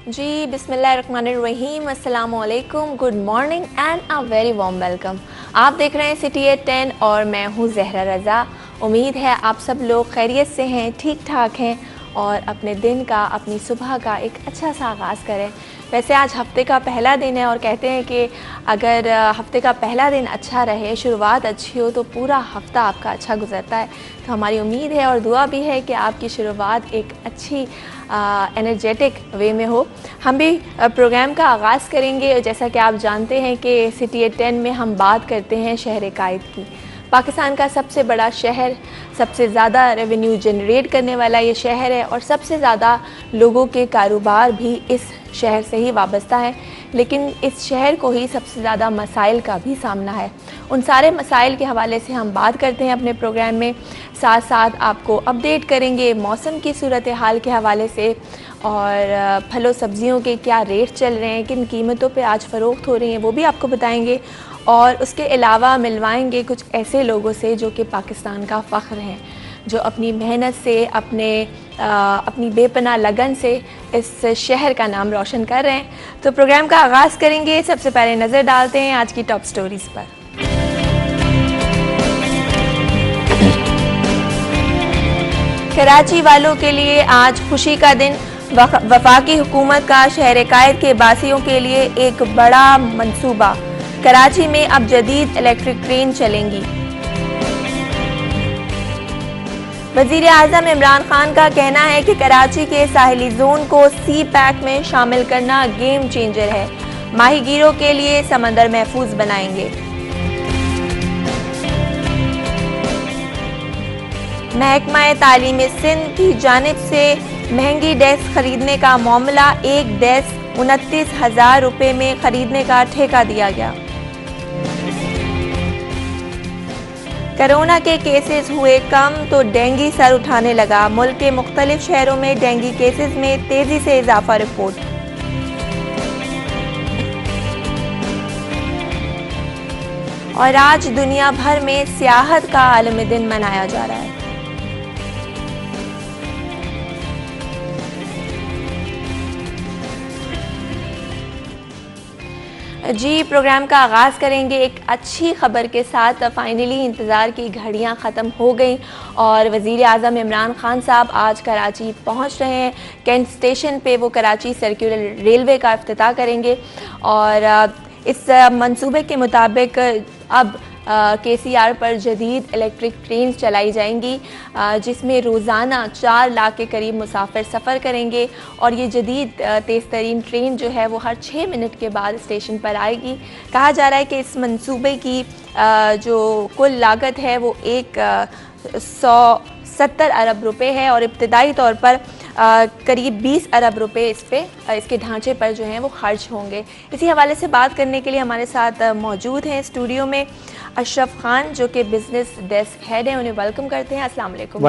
जी बिस्मिल्लाहिर्रहमानिर्रहीम, अस्सलाम वालेकुम, good morning and a very warm welcome. आप देख रहे हैं सिटी एट 10 और मैं हूँ ज़हरा रज़ा। उम्मीद है आप सब लोग खैरियत से हैं, ठीक ठाक हैं और अपने दिन का, अपनी सुबह का एक अच्छा सा आगाज़ करें। वैसे आज हफ़्ते का पहला दिन है और कहते हैं कि अगर हफ़्ते का पहला दिन अच्छा रहे, शुरुआत अच्छी हो तो पूरा हफ़्ता आपका अच्छा गुजरता है। तो हमारी उम्मीद है और दुआ भी है कि आपकी शुरुआत एक अच्छी एनर्जेटिक वे में हो। हम भी प्रोग्राम का आगाज़ करेंगे। जैसा कि आप जानते हैं कि सिटी एट 10 में हम बात करते हैं शहर कायद की। पाकिस्तान का सबसे बड़ा शहर, सबसे ज़्यादा रेवेन्यू जनरेट करने वाला ये शहर है और सबसे ज़्यादा लोगों के कारोबार भी इस शहर से ही वाबस्ता है। लेकिन इस शहर को ही सबसे ज़्यादा मसाइल का भी सामना है। उन सारे मसाइल के हवाले से हम बात करते हैं अपने प्रोग्राम में। साथ साथ आपको अपडेट करेंगे मौसम की सूरत हाल के हवाले से और फलों सब्जियों के क्या रेट चल रहे हैं, किन कीमतों पे आज फ़रोख्त हो रही हैं, वो भी आपको बताएंगे। और उसके अलावा मिलवाएंगे कुछ ऐसे लोगों से जो कि पाकिस्तान का फ़ख्र हैं, जो अपनी मेहनत से, अपनी बेपनाह लगन से इस शहर का नाम रोशन कर रहे हैं। तो प्रोग्राम का आगाज़ करेंगे। सबसे पहले नज़र डालते हैं आज की टॉप स्टोरीज़ पर। कराची वालों के लिए आज खुशी का दिन। वफाकी हुकूमत का शहर कायद के बासियों के लिए एक बड़ा मंसूबा। कराची में अब जदीद इलेक्ट्रिक ट्रेन चलेंगी। वज़ीर आज़म इमरान खान का कहना है कि कराची के साहिली जोन को सी पैक में शामिल करना गेम चेंजर है। माहीगीरों के लिए समंदर महफूज बनाएंगे। महकमा तालीम सिंध की जानिब से महंगी डेस्क खरीदने का मामला। एक डेस्क 29,000 रुपये में खरीदने का ठेका दिया गया। कोरोना के केसेस हुए कम तो डेंगू सर उठाने लगा। मुल्क के मुख्तलिफ शहरों में डेंगू केसेस में तेजी से इजाफा रिपोर्ट। और आज दुनिया भर में सियाहत का आलमी दिन मनाया जा रहा है। जी प्रोग्राम का आगाज़ करेंगे एक अच्छी ख़बर के साथ। फाइनली इंतज़ार की घड़ियां ख़त्म हो गई और वज़ीर आज़म इमरान खान साहब आज कराची पहुंच रहे हैं। कैंट स्टेशन पे वो कराची सर्कुलर रेलवे का इफ्तिताह करेंगे और इस मंसूबे के मुताबिक अब KCR पर जदीद इलेक्ट्रिक ट्रेन चलाई जाएंगी, जिसमें रोज़ाना 4 लाख के करीब मुसाफिर सफ़र करेंगे। और ये जदीद तेज़ तरीन ट्रेन जो है वो हर 6 मिनट के बाद स्टेशन पर आएगी। कहा जा रहा है कि इस मंसूबे की जो कुल लागत है वो 170 अरब रुपए है और इब्तदाई तौर पर करीब 20 अरब रुपए इसके ढांचे पर जो हैं वो खर्च होंगे। इसी हवाले से बात करने के लिए हमारे साथ मौजूद हैं स्टूडियो में अशरफ खान, जो कि बिजनेस डेस्क हेड हैं। उन्हें वेलकम करते हैं। अस्सलाम वालेकुम।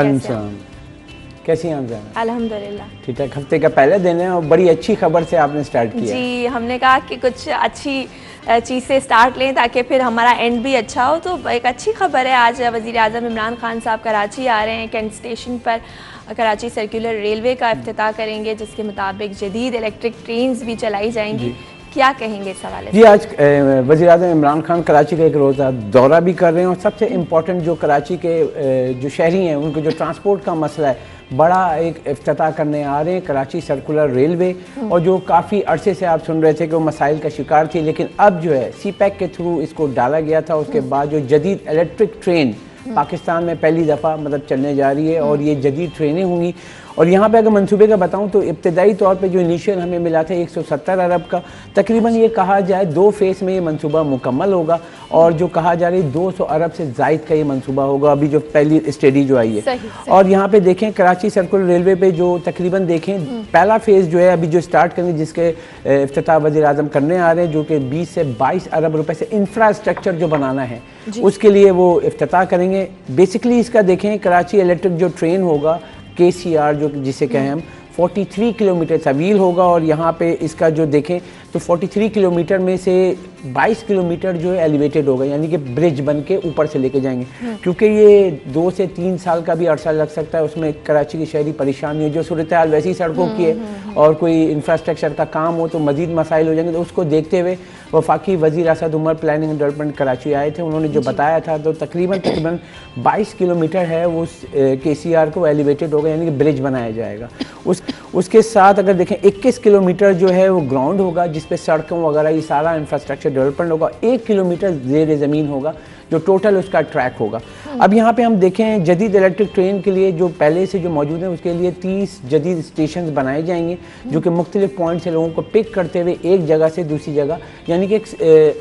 कैसी हैं आप? अल्हम्दुलिल्लाह ठीक ठाक। हफ्ते का पहला दिन है और बड़ी अच्छी खबर से आपने स्टार्ट किया। जी, हमने कहा कि कुछ अच्छी चीज़ से स्टार्ट लें ताकि फिर हमारा एंड भी अच्छा हो। तो एक अच्छी खबर है, आज वज़ीर आज़म इमरान खान साहब कराची आ रहे हैं। कैंट स्टेशन पर कराची सर्कुलर रेलवे का इफ्तिताह करेंगे, जिसके मुताबिक जदीद इलेक्ट्रिक ट्रेन्स भी चलाई जाएंगी। क्या कहेंगे इस हवाले से? जी, आज वज़ीर आज़म इमरान खान कराची का एक रोज़ा दौरा भी कर रहे हैं और सबसे इम्पोर्टेंट जो कराची के जो शहरी हैं उनको जो ट्रांसपोर्ट का मसला है, बड़ा एक इफ्तिताह करने आ रहे हैं कराची सर्कुलर रेलवे। और जो काफ़ी अरसे से आप सुन रहे थे कि वो मसाइल का शिकार थी, लेकिन अब जो है सी पैक के थ्रू इसको डाला गया था। उसके बाद जो जदीद इलेक्ट्रिक ट्रेन पाकिस्तान में पहली दफ़ा मतलब चलने जा रही है और ये जदीद ट्रेनें होंगी। और यहाँ पे अगर मंसूबे का बताऊँ तो इब्तदाई तौर पे जो इनिशियल हमें मिला था 170 अरब का, तकरीबन ये कहा जाए 2 फेज़ में ये मंसूबा मुकम्मल होगा। और जो कहा जा रही 200 अरब से ज़ायद का ये मंसूबा होगा, अभी जो पहली स्टडी जो आई है। सही। और यहाँ पे देखें कराची सर्कुलर रेलवे पे जो तकरीबन देखें पहला फेज़ जो है अभी जो स्टार्ट करेंगे, जिसके इफ्तिताह वज़ीर आज़म करने आ रहे हैं, जो कि 20 से 22 अरब रुपए से इंफ्रास्ट्रक्चर जो बनाना है उसके लिए वो इफ्तिताह करेंगे। बेसिकली इसका देखें कराची इलेक्ट्रिक जो ट्रेन होगा KCR जो जिसे कहें हम 43 किलोमीटर तवील होगा और यहाँ पे इसका जो देखें तो 43 किलोमीटर में से 22 किलोमीटर जो है एलिवेटेड होगा, यानी कि ब्रिज बन के ऊपर से लेके जाएंगे। क्योंकि ये 2 से 3 साल का भी अरसा लग सकता है, उसमें कराची की शहरी परेशानी है, जो सूरत हाल वैसी सड़कों की है और कोई इंफ्रास्ट्रक्चर का काम हो तो मजीद मसाइल हो जाएंगे। तो उसको देखते हुए वफाकी वज़ीर Asad Umar planning and development Karachi आए थे, उन्होंने जो बताया था तो तकरीबन 22 किलोमीटर है वो KCR को एलिवेटेड होगा, यानी कि ब्रिज बनाया जाएगा। उसके साथ अगर देखें 21 किलोमीटर जो है वो ग्राउंड होगा, जिस पे सड़कों वगैरह ये सारा इंफ्रास्ट्रक्चर डेवलपमेंट होगा। 1 किलोमीटर ज़ेर ज़मीन होगा जो टोटल उसका ट्रैक होगा। अब यहाँ पे हम देखें जदीद इलेक्ट्रिक ट्रेन के लिए जो पहले से जो मौजूद है उसके लिए 30 जदीद स्टेशन बनाए जाएंगे, जो कि मुख्तलिफ पॉइंट से लोगों को पिक करते हुए एक जगह से दूसरी जगह, यानी कि एक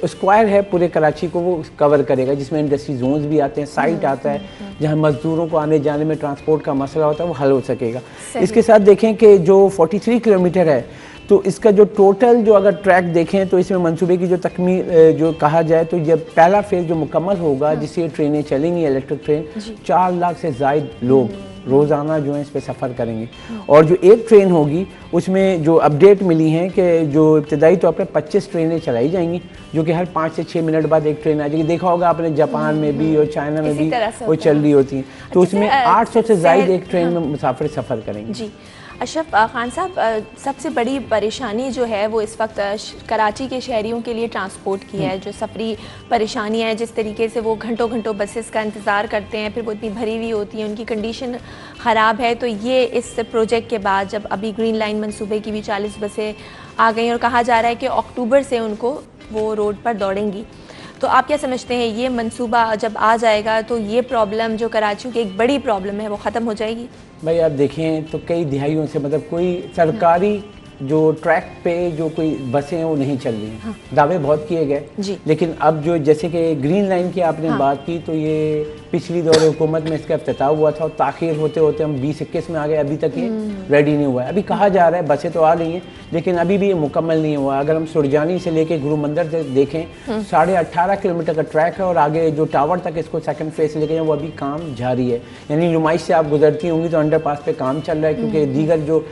स्क्वायर है पूरे कराची को वो कवर करेगा, जिसमें इंडस्ट्री जोन्स भी आते हैं, साइट आता है जहाँ मजदूरों को आने जाने में ट्रांसपोर्ट का मसला होता है वो हल हो सकेगा। इसके साथ देखें कि जो 43 किलोमीटर है तो इसका जो टोटल जो अगर ट्रैक देखें तो इसमें मंसूबे की जो तकमील जो कहा जाए तो जब पहला फेज़ जो मुकम्मल होगा जिससे ये ट्रेनें चलेंगी इलेक्ट्रिक ट्रेन, 4 लाख से ज़ायद लोग रोज़ाना जो है इस पर सफ़र करेंगे। और जो एक ट्रेन होगी उसमें जो अपडेट मिली हैं कि जो इब्तदाई तौर पर 25 ट्रेनें चलाई जाएंगी, जो कि हर 5 से 6 मिनट बाद एक ट्रेन आ जाएगी। देखा होगा आपने जापान में भी और चाइना में भी वो चल रही होती हैं। तो उसमें 800 से ज़ायद एक ट्रेन में मुसाफिर सफ़र करेंगे। जी अशरफ खान साहब, सबसे बड़ी परेशानी जो है वो इस वक्त कराची के शहरियों के लिए ट्रांसपोर्ट की है, जो सफरी परेशानियाँ हैं, जिस तरीके से वो घंटों घंटों बसेस का इंतज़ार करते हैं, फिर वो इतनी भरी हुई होती हैं, उनकी कंडीशन ख़राब है। तो ये इस प्रोजेक्ट के बाद जब अभी ग्रीन लाइन मंसूबे की भी 40 बसें आ गई और कहा जा रहा है कि अक्टूबर से उनको वो रोड पर दौड़ेंगी, तो आप क्या समझते हैं ये मंसूबा जब आ जाएगा तो ये प्रॉब्लम जो कराची की एक बड़ी प्रॉब्लम है वो ख़त्म हो जाएगी? भाई आप देखें तो कई दिहाइयों से मतलब कोई सरकारी जो ट्रैक पे जो कोई बसें हैं वो नहीं चल रही हैं। दावे बहुत किए गए, लेकिन अब जो जैसे कि ग्रीन लाइन की आपने बात की तो ये पिछली दौर हुकूमत में इसका इफ्तिताह हुआ था और ताख़ीर होते होते हम 2021 में आ गए, अभी तक ये रेडी नहीं हुआ है। अभी कहा जा रहा है बसें तो आ गई हैं लेकिन अभी भी ये मुकम्मल नहीं हुआ। अगर हम सुरजानी से लेके गुरु मंदिर से देखें 18.5 किलोमीटर का ट्रैक है और आगे जो टावर तक इसको सेकंड फेज से लेके जाए वो अभी काम जारी है। यानी नुमाइश से आप गुजरती होंगी तो अंडरपास पे काम चल रहा है, क्योंकि दीगर जो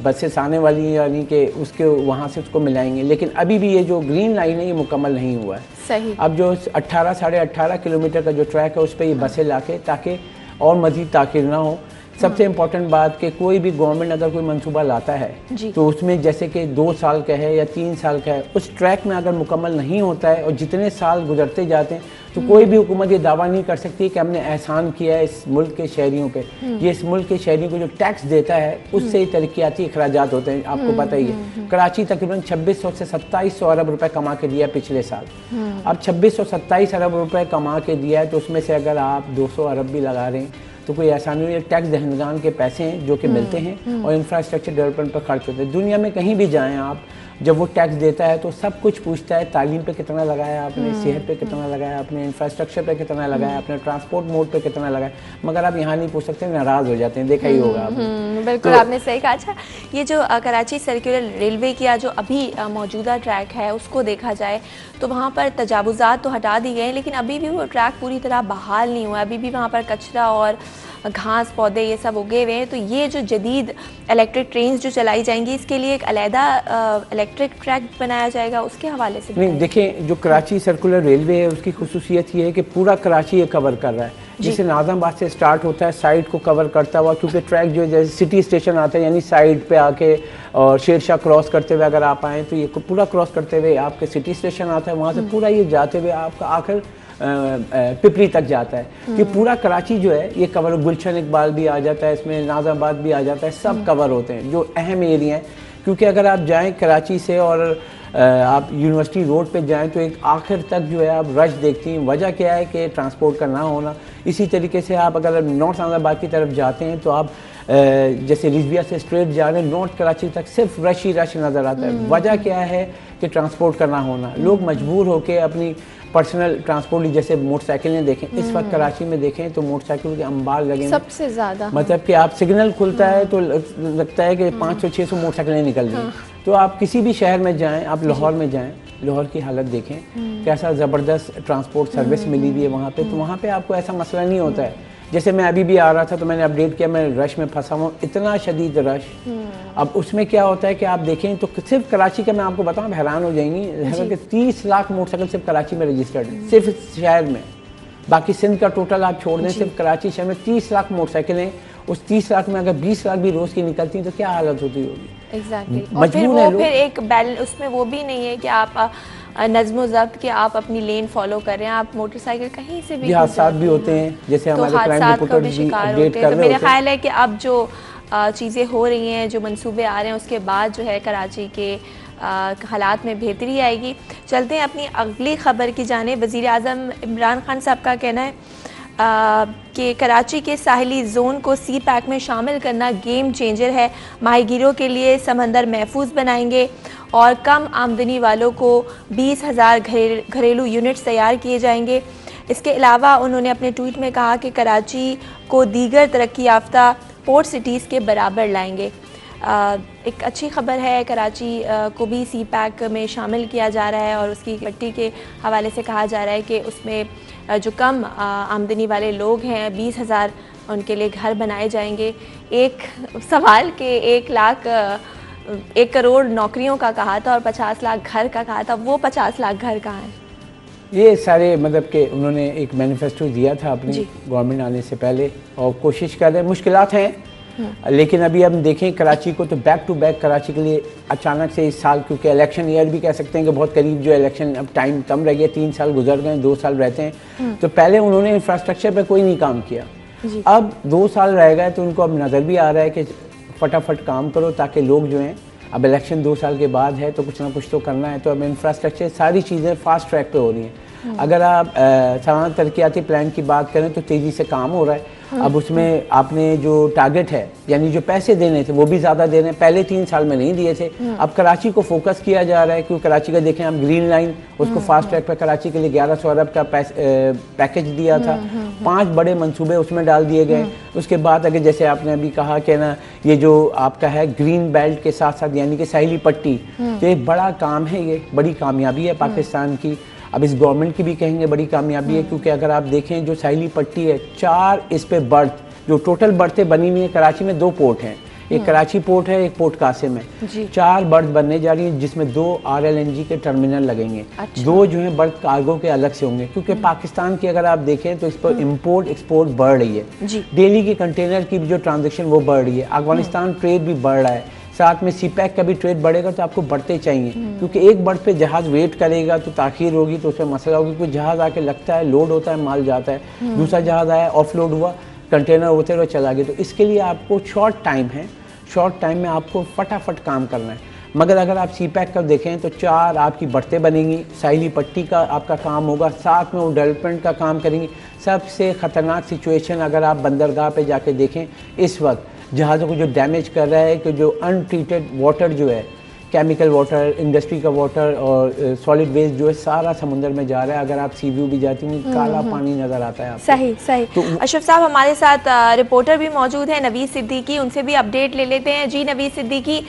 बसेस आने वाली हैं यानी कि उसके वहाँ से उसको मिलाएंगे, लेकिन अभी भी ये जो ग्रीन लाइन है ये मुकम्मल नहीं हुआ है। सही। अब जो 18-18.5 किलोमीटर का जो ट्रैक है उस पर ये बसें लाके ताकि और मज़ीद ताख़ीर ना हो। सबसे इम्पॉर्टेंट बात कि कोई भी गवर्नमेंट अगर कोई मंसूबा लाता है तो उसमें जैसे कि 2 साल का है या 3 साल का है, उस ट्रैक में अगर मुकम्मल नहीं होता है और जितने साल गुजरते जाते हैं तो कोई भी हुकूमत ये दावा नहीं कर सकती कि हमने एहसान किया है इस मुल्क के शहरियों पे। ये इस मुल्क के शहरियों को जो टैक्स देता है उससे ही तरक्याती अखराजात होते हैं, आपको पता ही है। कराची तकरीबन 2600 से 2700 अरब रुपए कमा के दिया पिछले साल। अब 2627 अरब रुपए कमा के दिया है तो उसमें से अगर आप 200 अरब भी लगा रहे हैं तो कोई ऐसा नहीं है। टैक्स दहनगान के पैसे हैं जो कि मिलते हैं और इंफ्रास्ट्रक्चर डेवलपमेंट पर खर्च होते हैं। दुनिया में कहीं भी जाएं आप, जब वो टैक्स देता है तो सब कुछ पूछता है, तालीम पे कितना लगाया आपने, सेहत पे कितना लगाया आपने, इंफ्रास्ट्रक्चर पे कितना लगाया आपने, ट्रांसपोर्ट मोड पे कितना लगाया, मगर आप यहाँ नहीं पूछ सकते, नाराज़ हो जाते हैं। देखा ही होगा आपने। बिल्कुल तो आपने सही कहा। अच्छा, ये जो कराची सर्कुलर रेलवे की जो अभी मौजूदा ट्रैक है उसको देखा जाए तो वहाँ पर तजावुज़ात तो हटा दी गए हैं, लेकिन अभी भी वो ट्रैक पूरी तरह बहाल नहीं हुआ। अभी भी वहाँ पर कचरा और घास पौधे ये सब उगे हुए हैं। तो ये जो जदीद इलेक्ट्रिक ट्रेन जो चलाई जाएंगी इसके लिए एक अलहदा इलेक्ट्रिक ट्रैक बनाया जाएगा, उसके हवाले से नहीं? देखें, जो कराची सर्कुलर रेलवे है उसकी खुसूसियत ये है कि पूरा कराची ये कवर कर रहा है। जिसे नाज़माबाद से स्टार्ट होता है साइड को कवर करता हुआ, क्योंकि ट्रैक जो जैसे सिटी स्टेशन आता है यानी साइड पे आके और शेरशाह क्रॉस करते हुए अगर आप आएँ तो ये पूरा क्रॉस करते हुए आपके सिटी स्टेशन आता है, वहाँ से पूरा ये जाते हुए आपका आखिर पिपरी तक जाता है। कि पूरा कराची जो है ये कवर, गुलशन इकबाल भी आ जाता है इसमें, नाज़ाबाद भी आ जाता है, सब कवर होते हैं जो अहम एरिया हैं। क्योंकि अगर आप जाएं कराची से और आप यूनिवर्सिटी रोड पे जाएं तो एक आखिर तक जो है आप रश देखती हैं। वजह क्या है कि ट्रांसपोर्ट का ना होना। इसी तरीके से आप अगर नॉर्थ नाज़ाबाद की तरफ जाते हैं तो आप जैसे रिजविया से स्ट्रेट जा रहे हैं नॉर्थ कराची तक सिर्फ रश ही रश नज़र आता है। वजह क्या है कि ट्रांसपोर्ट का ना होना। लोग मजबूर होकर अपनी पर्सनल ट्रांसपोर्ट, जैसे मोटरसाइकिलें देखें इस वक्त कराची में देखें तो मोटरसाइकिल के अंबार लगे सबसे ज़्यादा। मतलब कि आप सिग्नल खुलता है तो लगता है कि 500-600 मोटरसाइकिलें निकल रही हैं। तो आप किसी भी शहर में जाएं, आप लाहौर में जाएं, लाहौर की हालत देखें कैसा ज़बरदस्त ट्रांसपोर्ट सर्विस मिली हुई है वहाँ पे। तो वहाँ पे आपको ऐसा मसला नहीं होता है। जैसे मैं अभी भी आ रहा था तो मैंने अपडेट किया, मैं रश में फंसा हुआ, इतना शदीद रश। अब उसमें क्या होता है कि आप देखें तो सिर्फ कराची का मैं आपको बताऊं, हैरान हो जाएंगी कि 30 लाख मोटरसाइकिल सिर्फ कराची में रजिस्टर्ड है, सिर्फ शहर में। बाकी सिंध का टोटल आप छोड़ दें, सिर्फ कराची शहर में 30 लाख मोटरसाइकिलें। उस 30 लाख में अगर 20 लाख भी रोज़ की निकलती तो क्या हालत होती होगी। एग्जैक्टली। और फिर वो फिर एक बैलेंस उसमें वो भी नहीं है कि आप नज़्म ज़ब्त के आप अपनी लेन फॉलो कर रहे हैं, आप मोटरसाइकिल कहीं से भी हादसा भी होते हैं, जैसे हमारे क्राइम रिपोर्टर भी अपडेट कर रहे हैं। तो मेरा ख्याल है कि अब जो चीज़ें हो रही हैं, जो मंसूबे आ रहे हैं, उसके बाद जो है कराची के हालात में बेहतरी आएगी। चलते हैं अपनी अगली खबर की जानिब। वज़ीर आज़म इमरान खान साहब का कहना है कि कराची के साहिली जोन को सी पैक में शामिल करना गेम चेंजर है। माहीगीरों के लिए समंदर महफूज बनाएंगे और कम आमदनी वालों को 20,000 घरेलू यूनिट्स तैयार किए जाएंगे। इसके अलावा उन्होंने अपने ट्वीट में कहा कि कराची को दीगर तरक्की याफ्ता पोर्ट सिटीज़ के बराबर लाएंगे। एक अच्छी खबर है, कराची को भी सी पैक में शामिल किया जा रहा है और उसकी पट्टी के हवाले से कहा जा रहा है कि उसमें जो कम आमदनी वाले लोग हैं 20,000 उनके लिए घर बनाए जाएंगे। एक सवाल के 1 करोड़ नौकरियों का कहा था और 50 लाख घर का कहा था, वो 50 लाख घर कहाँ हैं? ये सारे मतलब कि उन्होंने एक मैनिफेस्टो दिया था अपनी गवर्नमेंट आने से पहले और कोशिश कर रहे हैं, मुश्किलात हैं लेकिन अभी हम देखें कराची को तो बैक टू बैक कराची के लिए अचानक से इस साल, क्योंकि इलेक्शन ईयर भी कह सकते हैं कि बहुत करीब जो इलेक्शन, अब टाइम कम रह गया, 3 साल गुजर गए, 2 साल रहते हैं, तो पहले उन्होंने इंफ्रास्ट्रक्चर पे कोई नहीं काम किया। अब 2 साल रह गए तो उनको अब नज़र भी आ रहा है कि फटाफट काम करो ताकि लोग जो हैं, अब इलेक्शन 2 साल के बाद है तो कुछ ना कुछ तो करना है, तो अब इंफ्रास्ट्रक्चर सारी चीज़ें फास्ट ट्रैक पे हो रही हैं। अगर आप सालाना तरक्याती प्लान की बात करें तो तेज़ी से काम हो रहा है। अब उसमें आपने जो टारगेट है, यानी जो पैसे देने थे वो भी ज़्यादा दे रहे हैं, पहले 3 साल में नहीं दिए थे। अब कराची को फोकस किया जा रहा है, क्योंकि कराची का देखें हम ग्रीन लाइन, उसको फास्ट ट्रैक पर कराची के लिए 1100 अरब का पैकेज दिया था, 5 बड़े मंसूबे उसमें डाल दिए गए। उसके बाद अगर जैसे आपने अभी कहा कि ना ये जो आपका है ग्रीन बेल्ट के साथ साथ यानी कि साहिली पट्टी, तो एक बड़ा काम है, ये बड़ी कामयाबी है पाकिस्तान की। अब इस गवर्नमेंट की भी कहेंगे बड़ी कामयाबी है, क्योंकि अगर आप देखें जो साहिली पट्टी है, 4 इस पे बर्थ, जो टोटल बर्थें बनी हुई है कराची में 2 पोर्ट हैं, एक कराची पोर्ट है, एक पोर्ट कासिम है, 4 बर्थ बनने जा रही हैं जिसमें 2 RLNG के टर्मिनल लगेंगे। अच्छा। 2 जो है बर्थ कार्गो के अलग से होंगे, क्योंकि पाकिस्तान की अगर आप देखें तो इस पर इम्पोर्ट एक्सपोर्ट बढ़ रही है, डेली की कंटेनर की भी जो ट्रांजेक्शन वो बढ़ रही है, अफगानिस्तान ट्रेड भी बढ़ रहा है, साथ में सी पैक का भी ट्रेड बढ़ेगा, तो आपको बढ़ते चाहिए, क्योंकि एक बर्थ पे जहाज़ वेट करेगा तो ताखीर होगी तो उसमें मसला होगी, कोई जहाज़ आके लगता है, लोड होता है, माल जाता है, दूसरा जहाज़ आया, ऑफलोड हुआ, कंटेनर होते हुए चला गया, तो इसके लिए आपको शॉर्ट टाइम है, शॉर्ट टाइम में आपको फटाफट काम करना है। मगर अगर आप सी पैक का देखें तो 4 आपकी बढ़ते बनेंगी, साहिली पट्टी का आपका काम होगा, साथ में वो डेवलपमेंट का काम करेंगी। सबसे ख़तरनाक सिचुएशन अगर आप बंदरगाह पे जाके देखें इस वक्त जहाज़ों को जो डैमेज कर रहा है कि जो अनट्रीटेड वाटर जो है, केमिकल वाटर, इंडस्ट्री का वाटर और सॉलिड वेस्ट जो है सारा समुंदर में जा रहा है। अगर आप सी व्यू भी जाती हैं काला पानी नज़र आता है आपको। सही सही। तो अशरफ साहब हमारे साथ रिपोर्टर भी मौजूद है नवीद सिद्दीकी, उनसे भी अपडेट ले लेते हैं। जी नवीद सिद्दीकी,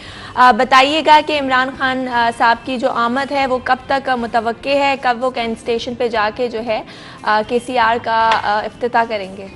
बताइएगा कि इमरान खान साहब की जो आमद है वो कब तक मुतवक्के है, कब वो कैंट स्टेशन पर जाके जो है KCR का इफ्तिताह करेंगे?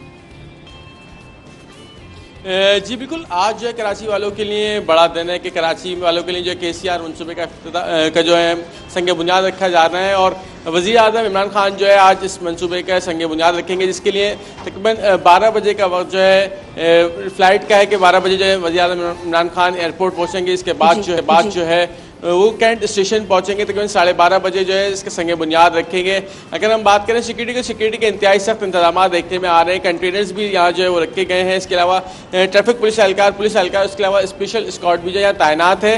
जी बिल्कुल, आज जो है कराची वालों के लिए बड़ा दिन है कि कराची वालों के लिए जो है KCR मनसूबे का जो है संग बुनियाद रखा जा रहा है और वज़ीर आज़म इमरान खान जो है आज इस मनसूबे का संग बुनियाद रखेंगे, जिसके लिए तकरीबन 12 बजे का वक्त जो है फ़्लाइट का है कि 12 बजे जो है वज़ीर आज़म इमरान खान एयरपोर्ट पहुँचेंगे। इसके बाद जो है वो कैंट स्टेशन पहुंचेंगे, तकरीबन 12:30 बजे जो है इसके संगे बुनियाद रखेंगे। अगर हम बात करें सिक्योरिटी के इंतहाई सख्त इंतजाम देखने में आ रहे हैं, कंटेनर्स भी यहाँ जो है वो रखे गए हैं। इसके अलावा ट्रैफिक पुलिस एहलकार, उसके अलावा स्पेशल स्क्वाड भी जो यहाँ तैनात है।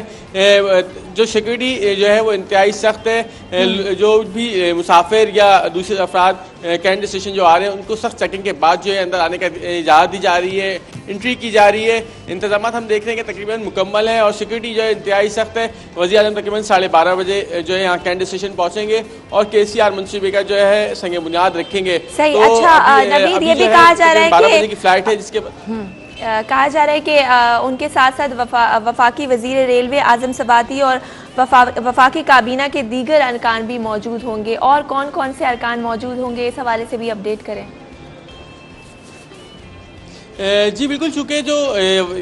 जो सिक्योरिटी जो है वो इंतहाई सख्त है। जो भी मुसाफिर या दूसरे अफराद कैंट स्टेशन जो आ रहे हैं उनको सख्त चेकिंग के बाद जो है अंदर आने का इजाज़त दी जा रही है, एंट्री की जा रही है। इंतजाम हम देख रहे हैं कि तकरीबन मुकम्मल है और सिक्योरिटी जो है इंतहाई सख्त है। वज़ीर आज़म तकरीबन 12:30 बजे जो है यहाँ कैंट स्टेशन पहुँचेंगे और KCR मनसूबे का जो है संग बुनियाद रखेंगे। सही। तो अच्छा नवीद, ये भी कहा जा रहा है 12 बजे की फ्लाइट है, जिसके कहा जा रहा है कि उनके साथ साथ वफाकी वज़ीर रेलवे आज़म सबाती और वफाकी काबीना के दीगर अरकान भी मौजूद होंगे। और कौन कौन से अरकान मौजूद होंगे, इस हवाले से भी अपडेट करें। जी बिल्कुल, चूँकि जो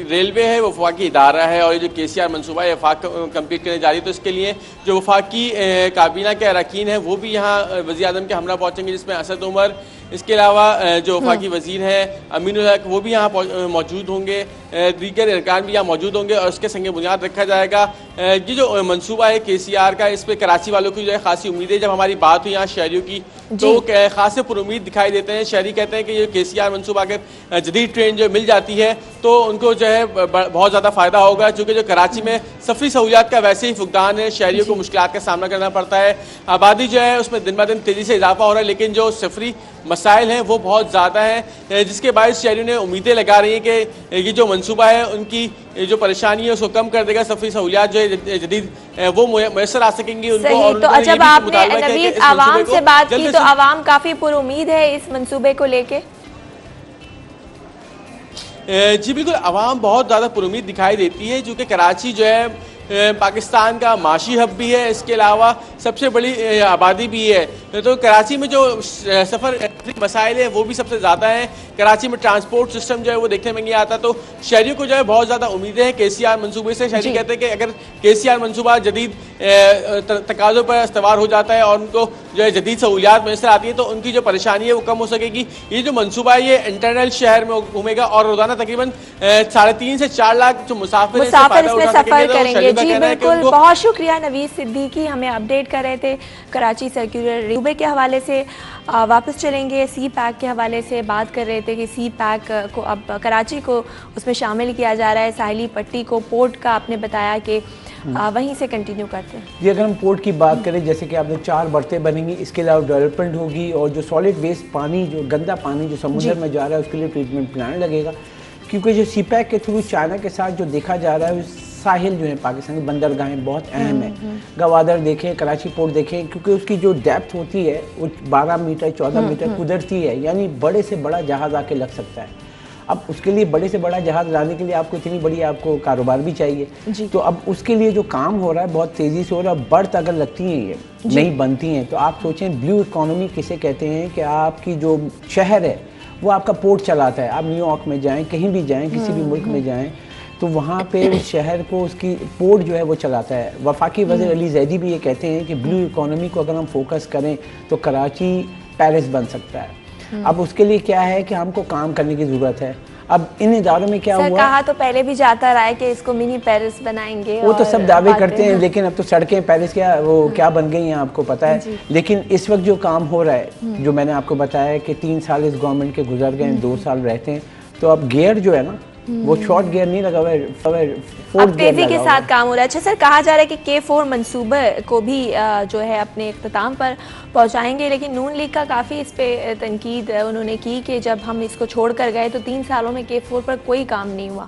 रेलवे है वो वफाकी इदारा है और ये जो KCR मनसूबा है वफाक कंप्लीट करने जा रही है, तो इसके लिए जो वफाकी काबीना के अरकान हैं वो भी यहाँ वज़ीर आज़म के हमरा पहुँचेंगे, जिसमें असद उमर, इसके अलावा जो वफाकी वज़ीर हैं अमीनुल हक वो भी यहाँ मौजूद होंगे, दीगर अरकान भी यहाँ मौजूद होंगे और उसके संग बुनियाद रखा जाएगा। ये जो मनसूबा है KCR का, इस पर कराची वालों की जो है खासी उम्मीद है। जब हमारी बात हुई यहाँ शहरियों की तो खासे पुरुमीद दिखाई देते हैं। शहरी कहते हैं कि ये KCR मनसूबा अगर जदीद ट्रेन जो मिल जाती है तो उनको जो है बहुत ज़्यादा फ़ायदा होगा, चूँकि जो कराची में सफरी सहूलियात का वैसे ही फुकदान है, शहरियों को मुश्किलात का सामना करना पड़ता है। आबादी जो है उसमें दिन ब दिन तेज़ी से इजाफा हो रहा है, लेकिन जो सफरी मसाइल हैं वो बहुत ज़्यादा हैं, जिसके बायस शहरियों ने उम्मीदें लगा रही हैं कि ये जो मनसूबा है उनकी जो परेशानी है उसको कम कर देगा, सफरी सहूलियात जो है जदीद वो मैसर आ सकेंगी उनको। और तो जब आपने नवीद आवाम से बात की तो आवाम काफ़ी पुरुमीद है इस मनसूबे को लेके? जी बिल्कुल, आवाम बहुत ज़्यादा पुरुमीद दिखाई देती है, क्योंकि कराची जो है पाकिस्तान का माशी हब भी है, इसके अलावा सबसे बड़ी आबादी भी है, तो कराची में जो सफ़र मसाइल है वो भी सबसे ज़्यादा है। कराची में ट्रांसपोर्ट सिस्टम जो है वो देखने में नहीं आता, तो शहरियों को जो है बहुत ज़्यादा उम्मीदें हैं KCR मनसूबे से। शहरी कहते हैं कि अगर KCR मनसूबा जदीद तकाज़ों पर इस्तवार हो जाता है और उनको जो है जदीद सहूलियात मैसर आती है तो उनकी जो परेशानी है वो कम हो सकेगी। ये जो मनसूबा है ये इंटरनल शहर में घूमेगा और रोज़ाना तकरीबन 3.5 से 4 लाख जो मुसाफिर सफ़र करेंगे। जी बिल्कुल, बहुत शुक्रिया नवीद सिद्दीकी, हमें अपडेट कर रहे थे कराची सर्कुलर रिव्यू के हवाले से। वापस चलेंगे सी पैक के हवाले से, बात कर रहे थे कि सी पैक को अब कराची को उसमें शामिल किया जा रहा है, साहिली पट्टी को, पोर्ट का आपने बताया कि वहीं से कंटिन्यू करते हैं। जी, अगर हम पोर्ट की बात करें, जैसे कि आपने 4 बरतें बनेंगी, इसके अलावा डेवलपमेंट होगी और जो सॉलिड वेस्ट पानी, जो गंदा पानी जो समुद्र में जा रहा है उसके लिए ट्रीटमेंट प्लान लगेगा, क्योंकि जो सी पैक के थ्रू चाइना के साथ जो देखा जा रहा है साहिल जो है पाकिस्तान की बंदरगाहें बहुत अहम है। गवादर देखें, कराची पोर्ट देखें, क्योंकि उसकी जो डेप्थ होती है वो 12 मीटर 14 मीटर कुदरती है, यानी बड़े से बड़ा जहाज़ आके लग सकता है। अब उसके लिए बड़े से बड़ा जहाज़ लाने के लिए आपको इतनी बड़ी आपको कारोबार भी चाहिए, तो अब उसके लिए जो काम हो रहा है बहुत तेज़ी से हो रहा है। बर्थ अगर लगती हैं ये नहीं बनती हैं तो आप सोचें ब्लू इकॉनमी किसे कहते हैं, कि आपकी जो शहर है वो आपका पोर्ट चलाता है। आप न्यूयॉर्क में जाएँ, कहीं भी जाएँ, किसी भी मुल्क में जाएँ, तो वहाँ पे उस शहर को उसकी पोर्ट जो है वो चलाता है। वफाकी वज़ीर अली ज़ैदी भी ये कहते हैं कि ब्लू इकॉनमी को अगर हम फोकस करें तो कराची पेरिस बन सकता है। अब उसके लिए क्या है कि हमको काम करने की ज़रूरत है। अब इन इदारों में क्या हुआ, कहा तो पहले भी जाता रहा है कि इसको मिनी पेरिस बनाएंगे, वो तो सब दावे करते हैं, लेकिन अब तो सड़कें पेरिस क्या वो क्या बन गई हैं आपको पता है। लेकिन इस वक्त जो काम हो रहा है, जो मैंने आपको बताया कि 3 साल इस गवर्नमेंट के गुजर गए, 2 साल रहते हैं, तो अब गियर जो है ना वो शॉर्ट गियर नहीं लगा हुआ है, फोर्थ गियर तेजी के साथ काम हो रहा है। अच्छा सर, कहा जा रहा है कि K4 मंसूबे को भी जो है अपने इख्तिताम पर पहुंचाएंगे, लेकिन नून लीग का काफ़ी इस पे तनकीद उन्होंने की कि जब हम इसको छोड़ कर गए तो 3 सालों में K4 पर कोई काम नहीं हुआ,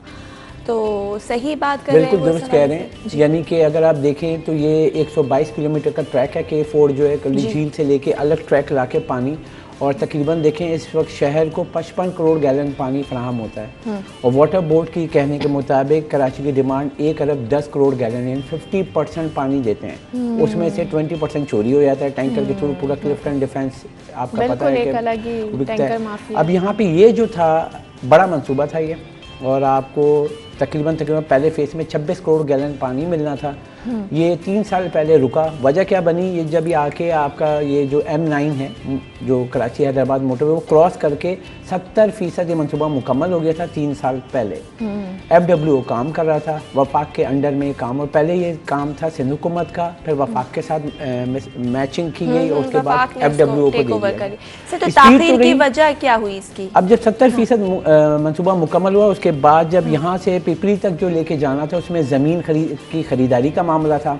तो सही बात कर रहे हैं? बिल्कुल दुरुस्त कह रहे हैं, यानी कि अगर आप देखें तो ये 122 किलोमीटर का ट्रैक है K4 जो है, कली झील से लेके अलग ट्रैक ला के पानी, और तकरीबन देखें इस वक्त शहर को 55 करोड़ गैलन पानी फराहम होता है, और वाटर बोर्ड की कहने के मुताबिक कराची की डिमांड 1 अरब 10 करोड़ गैलन, यानी 50% पानी देते हैं, उसमें से 20% चोरी हो जाता है टैंकर के थ्रू। पूरा क्लिफ्टन डिफेंस आपका पता है कि बिकता है। अब यहाँ पे ये जो था बड़ा मंसूबा था ये, और आपको तकरीबन पहले फेज़ में 26 करोड़ गैलन पानी मिलना था। ये 3 साल पहले रुका। वजह क्या बनी, ये जब ये आके आपका ये जो M9 है जो कराची हैदराबाद मोटरवे वो क्रॉस करके 70% ये मनसूबा मुकम्मल हो गया था 3 साल पहले। FWO काम कर रहा था, वफाक के अंडर में काम, और पहले ये काम था सिंध हुकूमत का, फिर वफाक के साथ मैचिंग की गई और उसके बाद FWO को दे दिया। ताख़ीर की वजह क्या हुई इसकी? अब जब 70% मनसूबा मुकम्मल हुआ, उसके बाद जब यहाँ से पिपली तक जो लेके जाना था उसमें ज़मीन की खरीदारी का मामला था,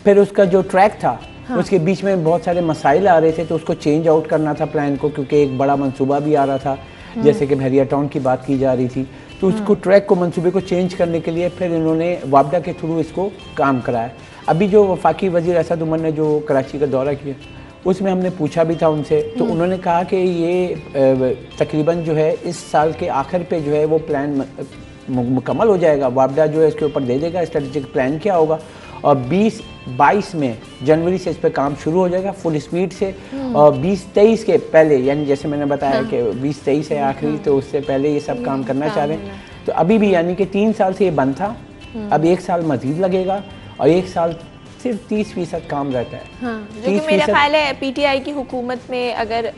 फिर उसका जो ट्रैक था उसके बीच में बहुत सारे मसाइल आ रहे थे, तो उसको चेंज आउट करना था प्लान को, क्योंकि एक बड़ा मंसूबा भी आ रहा था, जैसे कि बहरिया टाउन की बात की जा रही थी, तो उसको ट्रैक को मंसूबे को चेंज करने के लिए फिर इन्होंने वापडा के थ्रू इसको काम कराया। अभी जो वफाकी वज़ीर असद उमर ने जो कराची का दौरा किया उसमें हमने पूछा भी था उनसे, तो उन्होंने कहा कि ये तकरीबन जो है इस साल के आखिर पे जो है वो प्लान मुकम्मल हो जाएगा, वापडा जो है इसके ऊपर दे देगा स्ट्रेटेजिक प्लान क्या होगा, और 2022 में जनवरी से इस पे काम शुरू हो जाएगा फुल स्पीड से। और 2023 के पहले, यानी जैसे मैंने बताया कि 2023 है आखिरी, तो उससे पहले ये सब काम करना चाह रहे हैं। तो अभी भी यानी कि 3 साल से ये बंद था, अब 1 साल मजीद लगेगा और 1 साल सिर्फ 30% काम रहता है। हाँ, जो कि मेरा ख्याल है पीटीआई की हुकूमत में अगर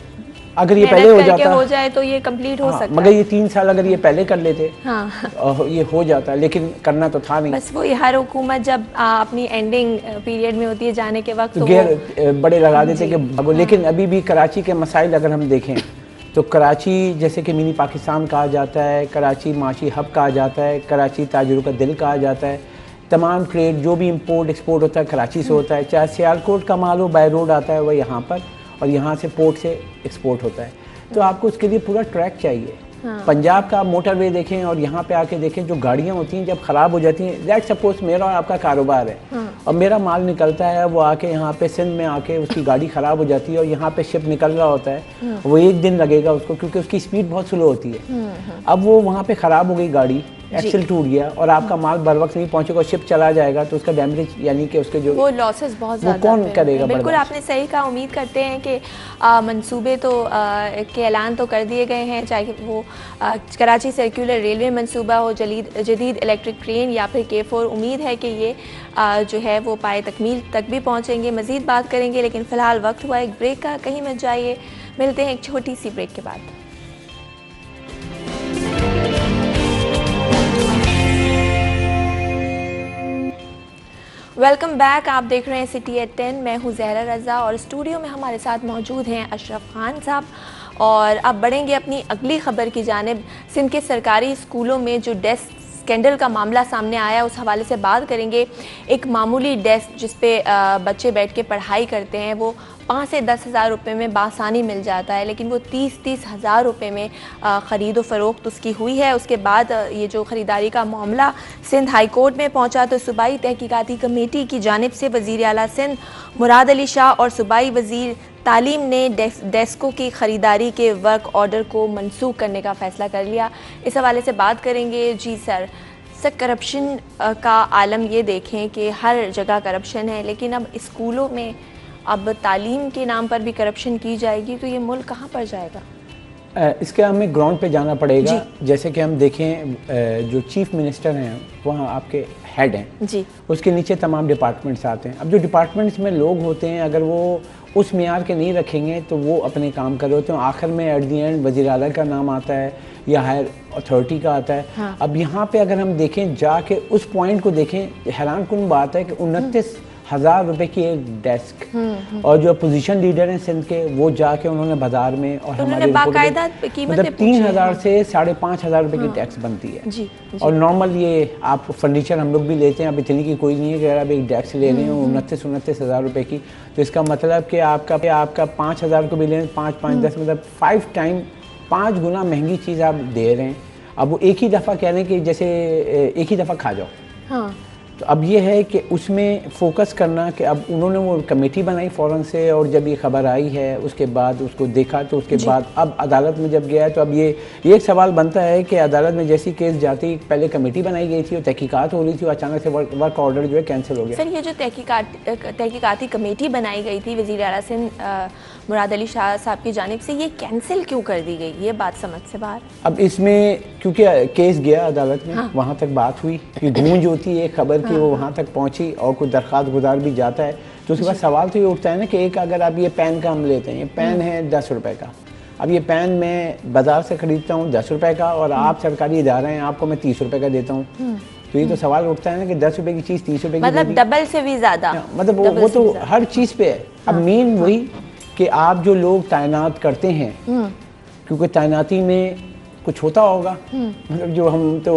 ये पहले हो जाए तो ये कंप्लीट हो सकता है। मगर ये 3 साल अगर ये पहले कर लेते हाँ ये हो जाता, लेकिन करना तो था नहीं। बस वही, हर हुकूमत जब अपनी एंडिंग पीरियड में होती है, जाने के वक्त, तो घेर बड़े लगा देते कि लेकिन अभी भी कराची के मसाइल अगर हम देखें तो कराची जैसे कि मिनी पाकिस्तान कहा जाता है, कराची माशी हब कहा जाता है, कराची ताजिरों का दिल कहा जाता है। तमाम ट्रेड जो भी इंपोर्ट एक्सपोर्ट होता है कराची से होता है, चाहे सियालकोट का माल हो बाय रोड आता है वह यहाँ पर, और यहाँ से पोर्ट से एक्सपोर्ट होता है। तो आपको उसके लिए पूरा ट्रैक चाहिए। पंजाब का मोटरवे देखें और यहाँ पे आके देखें, जो गाड़ियाँ होती हैं जब ख़राब हो जाती हैं, लेट्स सपोज मेरा और आपका कारोबार है और मेरा माल निकलता है, वो आके यहाँ पे सिंध में आके उसकी गाड़ी ख़राब हो जाती है और यहाँ पे शिप निकल रहा होता है, वो 1 दिन लगेगा उसको क्योंकि उसकी स्पीड बहुत स्लो होती है। अब वो वहाँ पे ख़राब हो गई गाड़ी, एक्सल टूट गया और आपका माल बर वक्त नहीं पहुंचेगा, शिप चला जाएगा, तो उसका डैमेज यानी कि उसके जो वो लॉसेस बहुत ज़्यादा, कौन करेगा? बिल्कुल आपने सही कहा। उम्मीद करते हैं कि मंसूबे तो के ऐलान तो कर दिए गए हैं, चाहे वो कराची सर्कुलर रेलवे मंसूबा हो, जदीद इलेक्ट्रिक ट्रेन या फिर K4। उम्मीद है कि ये जो है वो पाए तकमील तक भी पहुँचेंगे। मज़ीद बात करेंगे, लेकिन फ़िलहाल वक्त हुआ एक ब्रेक का, कहीं मत जाइए, मिलते हैं एक छोटी सी ब्रेक के बाद। वेलकम बैक, आप देख रहे हैं सिटी एट 10। मैं हूं जहरा रज़ा और स्टूडियो में हमारे साथ मौजूद हैं अशरफ खान साहब। और अब बढ़ेंगे अपनी अगली खबर की जानिब। सिंध के सरकारी स्कूलों में जो डेस्क स्कैंडल का मामला सामने आया, उस हवाले से बात करेंगे। एक मामूली डेस्क जिस पे बच्चे बैठ के पढ़ाई करते हैं, वो 5 से 10 हज़ार रुपये में बासानी मिल जाता है, लेकिन वो 30 हज़ार रुपये में ख़रीद व फ़रोख्त उसकी हुई है। उसके बाद ये जो ख़रीदारी का मामला सिंध हाई कोर्ट में पहुंचा, तो सूबाई तहकीकाती कमेटी की जानिब से वज़ीर आला सिंध मुराद अली शाह और सूबाई वज़ीर तालीम ने डेस्कों की ख़रीदारी के वर्क ऑर्डर को मनसूख करने का फ़ैसला कर लिया। इस हवाले से बात करेंगे। जी सर, करप्शन का आलम ये देखें कि हर जगह करप्शन है, लेकिन अब स्कूलों में अब तालीम के नाम पर भी करप्शन की जाएगी, तो ये मुल्क कहाँ पर जाएगा? इसके हमें ग्राउंड पे जाना पड़ेगा। जैसे कि हम देखें, जो चीफ मिनिस्टर हैं वहाँ आपके हेड हैं जी, उसके नीचे तमाम डिपार्टमेंट्स आते हैं। अब जो डिपार्टमेंट्स में लोग होते हैं, अगर वो उस मियार के नहीं रखेंगे तो वो अपने काम कर रहे होते हैं। आखिर में एट दी एंड वज़ीर आला का नाम आता है या हायर अथॉरिटी का आता है। हाँ। अब यहाँ पे अगर हम देखें, जाके उस पॉइंट को देखें, हैरान कुन बात है कि 29,000 रुपए की एक डेस्क, और जो अपोजिशन लीडर हैं सिंध के, वो जाके उन्होंने बाजार में और हमारे मतलब 3,000 से 5,500 रुपए की टैक्स बनती है जी। और नॉर्मल ये आप फर्नीचर हम लोग भी लेते हैं, अब इतनी की कोई नहीं है कि अगर आप एक डेस्क ले रहे हो 29,000 रुपए की, तो इसका मतलब कि आपका 5,000 को भी लें, 5, 10 मतलब 5 टाइम 5 गुना महंगी चीज़ आप दे रहे हैं। अब वो एक ही दफ़ा कह रहे हैं कि जैसे एक ही दफ़ा खा जाओ। हाँ। तो अब ये है कि उसमें फोकस करना कि अब उन्होंने वो कमेटी बनाई फ़ौरन से, और जब ये खबर आई है उसके बाद उसको देखा, तो उसके बाद अब अदालत में जब गया है, तो अब ये एक सवाल बनता है कि अदालत में जैसी केस जाती, पहले कमेटी बनाई गई थी और तहकीकात हो रही थी, और अचानक से वर्क ऑर्डर जो है कैंसिल हो गया। सर, ये जो तहकीकाती कमेटी बनाई गई थी वज़ीर आला सिंध मुराद अली शाह साहब की जानिब से, ये कैंसिल क्यों कर दी गई? ये बात समझ से बाहर। अब इसमें क्योंकि केस गया अदालत में, हाँ। वहाँ तक बात हुई कि गूंज होती है खबर की, वो वहाँ तक पहुँची और कुछ दरख्वास्त गुजार भी जाता है, तो उसके बाद सवाल तो ये उठता है ना कि एक अगर आप ये पेन का हम लेते हैं, ये पेन है 10 रुपये का, अब ये पेन मैं बाज़ार से ख़रीदता हूँ 10 रुपये का, और आप सरकारी इदारा हैं, आपको मैं 30 रुपये का देता हूँ, तो ये तो सवाल उठता है ना कि 10 रुपये की चीज़ 30 रुपये की, मतलब डबल से भी ज़्यादा, मतलब वो तो हर चीज़ पे है। अब मेन वही कि आप जो लोग तैनात करते हैं, क्योंकि तैनाती में कुछ होता होगा, मतलब जो हम तो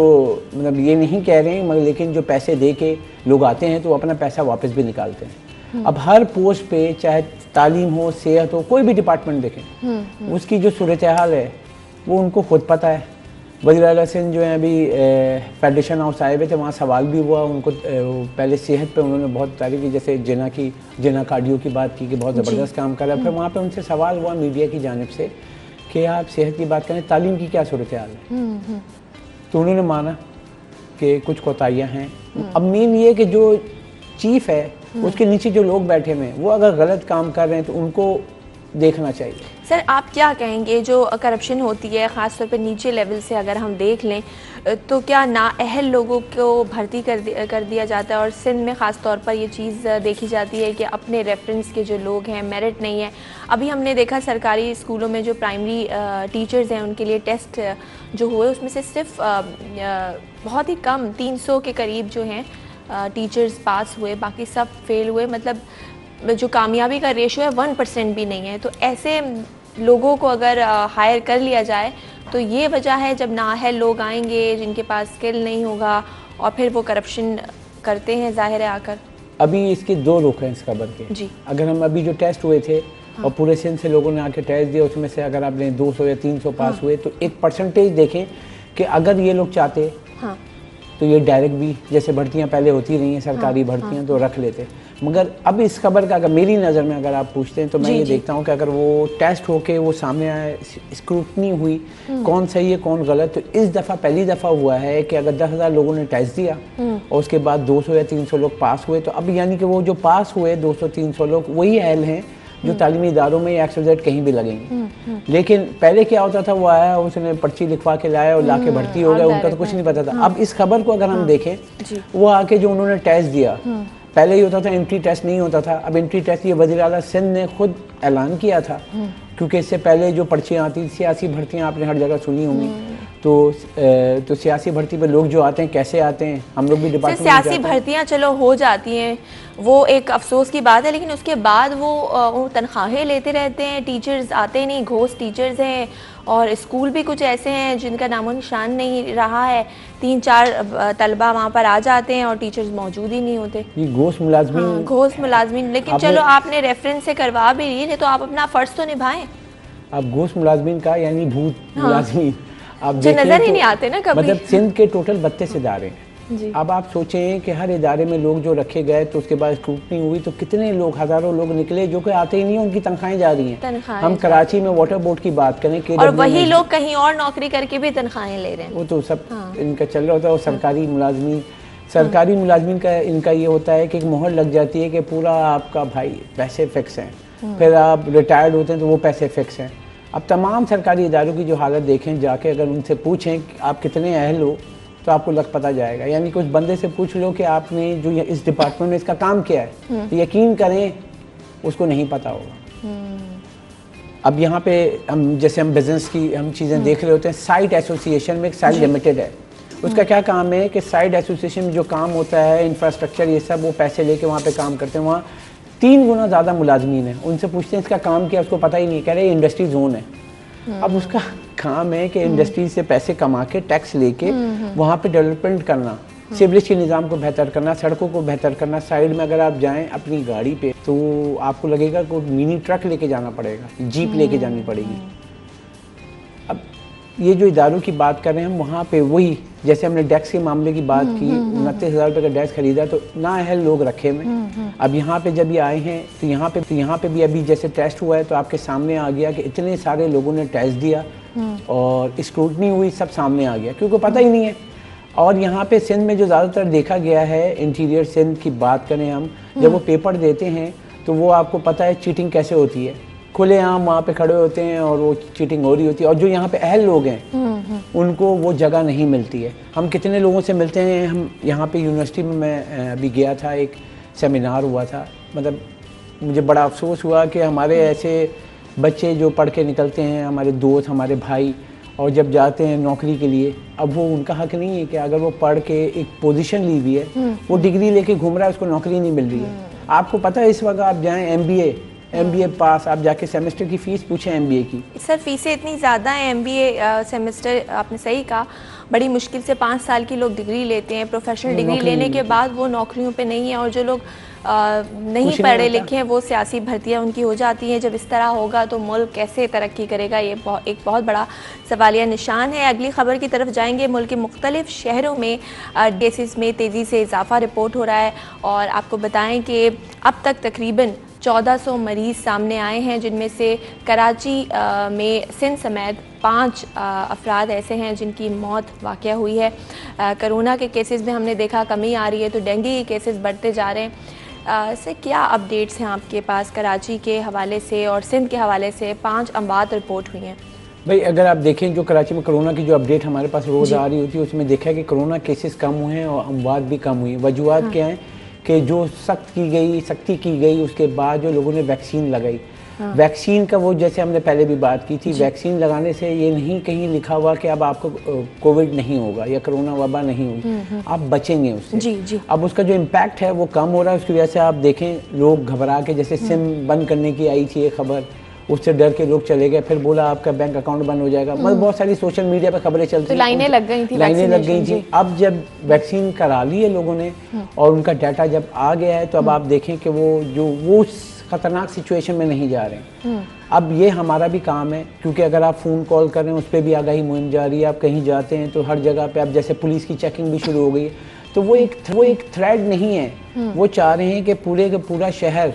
मतलब ये नहीं कह रहे हैं, मगर लेकिन जो पैसे दे के लोग आते हैं तो वो अपना पैसा वापस भी निकालते हैं। अब हर पोस्ट पे, चाहे तालीम हो, सेहत हो, कोई भी डिपार्टमेंट देखें, उसकी जो सूरत हाल है वो उनको खुद पता है। वज़ीर आला सिंध जो है अभी फेडरेशन हाउस आए हुए थे, वहाँ सवाल भी हुआ उनको, पहले सेहत पे उन्होंने बहुत तारीफ की, जैसे जिना कार्डियो की बात की कि बहुत ज़बरदस्त काम कर रहा है। फिर वहाँ पे उनसे सवाल हुआ मीडिया की जानिब से कि आप सेहत की बात करें, तालीम की क्या सूरत हाल है, तो उन्होंने माना कि कुछ कोताहियाँ हैं। अब मेन ये कि जो चीफ है उसके नीचे जो लोग बैठे हुए हैं वो अगर गलत काम कर रहे हैं तो उनको देखना चाहिए। सर आप क्या कहेंगे जो करप्शन होती है ख़ास तौर पे नीचे लेवल से अगर हम देख लें तो क्या नाअहल लोगों को भर्ती कर दिया जाता है और सिंध में ख़ास तौर पर ये चीज़ देखी जाती है कि अपने रेफरेंस के जो लोग हैं मेरिट नहीं है। अभी हमने देखा सरकारी स्कूलों में जो प्राइमरी टीचर्स हैं उनके लिए टेस्ट जो हुए उसमें से सिर्फ बहुत ही कम 300 के करीब जो हैं टीचर्स पास हुए, बाकी सब फेल हुए। मतलब जो कामयाबी का रेशो है 1% भी नहीं है। तो ऐसे लोगों को अगर हायर कर लिया जाए तो ये वजह है जब नाअहल लोग आएंगे जिनके पास स्किल नहीं होगा और फिर वो करप्शन करते हैं ज़ाहिर है आकर। अभी इसके दो रुख हैं इस खबर के जी। अगर हम अभी जो टेस्ट हुए थे और पूरे सिंध से लोगों ने आके टेस्ट दिया उसमें से अगर आपने 200 या 300 पास हुए तो एक परसेंटेज देखें कि अगर ये लोग चाहते तो ये डायरेक्ट भी जैसे भर्तियां पहले होती रही हैं सरकारी भर्तियां तो रख लेते। मगर अब इस खबर का अगर मेरी नज़र में अगर आप पूछते हैं तो मैं ये देखता हूँ कि अगर वो टेस्ट होके वो सामने आए, स्क्रूटनी हुई कौन सही है कौन गलत, तो इस दफ़ा पहली दफ़ा हुआ है कि अगर 10,000 लोगों ने टेस्ट दिया और उसके बाद 200 या 300 लोग पास हुए तो अब यानी कि वो जो पास हुए 200-300 लोग वही अहल हैं जो तालीमी इदारों में या XYZ कहीं भी लगेंगे। लेकिन पहले क्या होता था वो आया उसने पर्ची लिखवा के लाया और लाके भर्ती हो गया, उनका तो कुछ नहीं पता था। अब इस खबर को अगर हम देखें वो आके जो उन्होंने टेस्ट दिया पहले ही होता था एंट्री टेस्ट नहीं होता था, अब एंट्री टेस्ट ये वज़ीर आला सिंध ने खुद ऐलान किया था क्योंकि इससे पहले जो पर्चियाँ आती थी सियासी भर्तियाँ आपने हर जगह सुनी होंगी तो सियासी भर्ती पे लोग जो आते हैं कैसे आते हैं हम लोग भी डिपार्टमेंट सियासी भर्तियां चलो हो जाती हैं वो एक अफसोस की बात है, लेकिन उसके बाद वो तनख्वाहें लेते रहते हैं, टीचर्स आते नहीं, घोस्ट टीचर्स हैं और स्कूल भी कुछ ऐसे हैं जिनका नामो निशान नहीं रहा है। 3-4 तलबा वहाँ पर आ जाते हैं और टीचर्स मौजूद ही नहीं होते। ये घोस्ट मुलाजमीन घोस्ट मुलाजमीन, लेकिन चलो आपने रेफरेंस से करवा भी लिए तो आप अपना फ़र्ज तो निभाएं। अब घोस्ट मुलाजमीन का यानी भूत मुलाजमीन आप जो नजर ही नहीं आते ना कभी। मतलब सिंध के टोटल 32 इदारे हैं। जी। अब आप सोचें कि हर इदारे में लोग जो रखे गए तो उसके बाद स्क्रूटनी हुई तो कितने लोग हज़ारों लोग निकले जो कि आते ही नहीं, उनकी तनख्वाहें जा रही हैं। हम कराची में वाटर बोर्ड की बात करें और वही लोग कहीं और नौकरी करके भी तनख्वाहें ले रहे हैं, वो तो सब इनका चल रहा होता है। और सरकारी मुलाजमीन का इनका ये होता है कि एक मोहर लग जाती है कि पूरा आपका भाई पैसे फिक्स हैं, फिर आप रिटायर्ड होते हैं तो वो पैसे फिक्स हैं। अब तमाम सरकारी इदारों की जो हालत देखें जाके अगर उनसे पूछें कि आप कितने अहल हो तो आपको लग पता जाएगा। यानी कि उस बंदे से पूछ लो कि आपने जो इस डिपार्टमेंट में इसका काम किया है तो यकीन करें उसको नहीं पता होगा। अब यहाँ पे हम जैसे हम बिजनेस की हम चीज़ें देख रहे होते हैं, साइट एसोसिएशन में एक साइट लिमिटेड है, उसका क्या काम है कि साइट एसोसिएशन में जो काम होता है इंफ्रास्ट्रक्चर ये सब वो पैसे लेके वहाँ पे काम करते हैं। वहाँ 3 गुना ज़्यादा मुलाजमीन है, उनसे पूछते हैं इसका काम क्या, उसको पता ही नहीं, कह रहे इंडस्ट्री जोन है। अब उसका काम है कि इंडस्ट्री से पैसे कमा के टैक्स लेके वहाँ पे डेवलपमेंट करना, सीवरेज के निज़ाम को बेहतर करना, सड़कों को बेहतर करना। साइड में अगर आप जाएं अपनी गाड़ी पे तो आपको लगेगा कि मिनी ट्रक लेके जाना पड़ेगा, जीप लेके जानी पड़ेगी। अब ये जो इदारों की बात कर रहे हैं हम वहाँ पे वही जैसे हमने डेस्क के मामले की बात की 29,000 रुपये का डेस्क खरीदा तो नाअहल लोग रखे हुए। अब यहाँ पे जब ये आए हैं तो यहाँ पे भी अभी जैसे टेस्ट हुआ है तो आपके सामने आ गया कि इतने सारे लोगों ने टेस्ट दिया और स्क्रूटनी हुई, सब सामने आ गया क्योंकि पता ही नहीं है। और यहाँ पे सिंध में जो ज़्यादातर देखा गया है, इंटीरियर सिंध की बात करें हम, जब वो पेपर देते हैं तो वो आपको पता है चीटिंग कैसे होती है, खुलेआम वहाँ पे खड़े होते हैं और वो चीटिंग हो रही होती है। और जो यहाँ पे अहल लोग हैं उनको वो जगह नहीं मिलती है। हम कितने लोगों से मिलते हैं, हम यहाँ पे यूनिवर्सिटी में मैं अभी गया था, एक सेमिनार हुआ था, मतलब मुझे बड़ा अफसोस हुआ कि हमारे ऐसे बच्चे जो पढ़ के निकलते हैं, हमारे दोस्त, हमारे भाई, और जब जाते हैं नौकरी के लिए अब वो उनका हक नहीं है कि अगर वो पढ़ के एक पोजीशन ली हुई है वो डिग्री लेके घूम रहा है, उसको नौकरी नहीं मिल रही है। आपको पता है इस वक्त आप जाएँ MBA पास, आप जाके सेमेस्टर की फ़ीस पूछें MBA की। सर फीसें इतनी ज़्यादा हैं MBA सेमेस्टर, आपने सही कहा, बड़ी मुश्किल से 5 साल की लोग डिग्री लेते हैं, प्रोफेशनल डिग्री लेने के बाद वो नौकरियों पे नहीं है। और जो लोग नहीं पढ़े लिखे हैं वो सियासी भर्तियाँ उनकी हो जाती हैं। जब इस तरह होगा तो मुल्क कैसे तरक्की करेगा, ये एक बहुत बड़ा सवालिया निशान है। अगली खबर की तरफ जाएंगे। मुल्क के मुख्तलिफ शहरों में केसेस में तेज़ी से इजाफा रिपोर्ट हो रहा है और आपको बताएं कि अब तक तकरीबन 1400 मरीज़ सामने आए हैं, जिनमें से कराची में सिंध समेत 5 अफराद ऐसे हैं जिनकी मौत वाक़या हुई है। कोरोना के केसेस में हमने देखा कमी आ रही है, तो डेंगू के केसेस बढ़ते जा रहे हैं। से क्या अपडेट्स हैं आपके पास कराची के हवाले से और सिंध के हवाले से? 5 अमवात रिपोर्ट हुई हैं। भाई अगर आप देखें जो कराची में कोरोना की जो अपडेट हमारे पास रोज़ आ रही होती है, उसमें देखा है कि कोरोना केसेस कम हुए हैं और अमवात भी कम हुई। वजूहत क्या हैं कि जो सख्ती की गई उसके बाद जो लोगों ने वैक्सीन लगाई। वैक्सीन का वो जैसे हमने पहले भी बात की थी, वैक्सीन लगाने से ये नहीं कहीं लिखा हुआ कि अब आपको कोविड नहीं होगा या कोरोना वबा नहीं होगी, आप बचेंगे उससे। जी। अब उसका जो इम्पैक्ट है वो कम हो रहा है। उसकी वजह से आप देखें लोग घबरा के, जैसे सिम बंद करने की आई थी ये खबर, उससे डर के लोग चले गए, फिर बोला आपका बैंक अकाउंट बंद हो जाएगा। मतलब बहुत सारी सोशल मीडिया पर खबरें चलती तो लाइनें लग गई थी। अब जब वैक्सीन करा ली है लोगों ने और उनका डाटा जब आ गया है, तो अब आप देखें कि वो खतरनाक सिचुएशन में नहीं जा रहे हैं। अब ये हमारा भी काम है, क्योंकि अगर आप फ़ोन कॉल कर रहे हैं उस पर भी आगाही मुहिम जारी है। आप कहीं जाते हैं तो हर जगह पे अब जैसे पुलिस की चेकिंग भी शुरू हो गई है, तो वो एक थ्रेड नहीं है। वो चाह रहे हैं कि पूरे का पूरा शहर,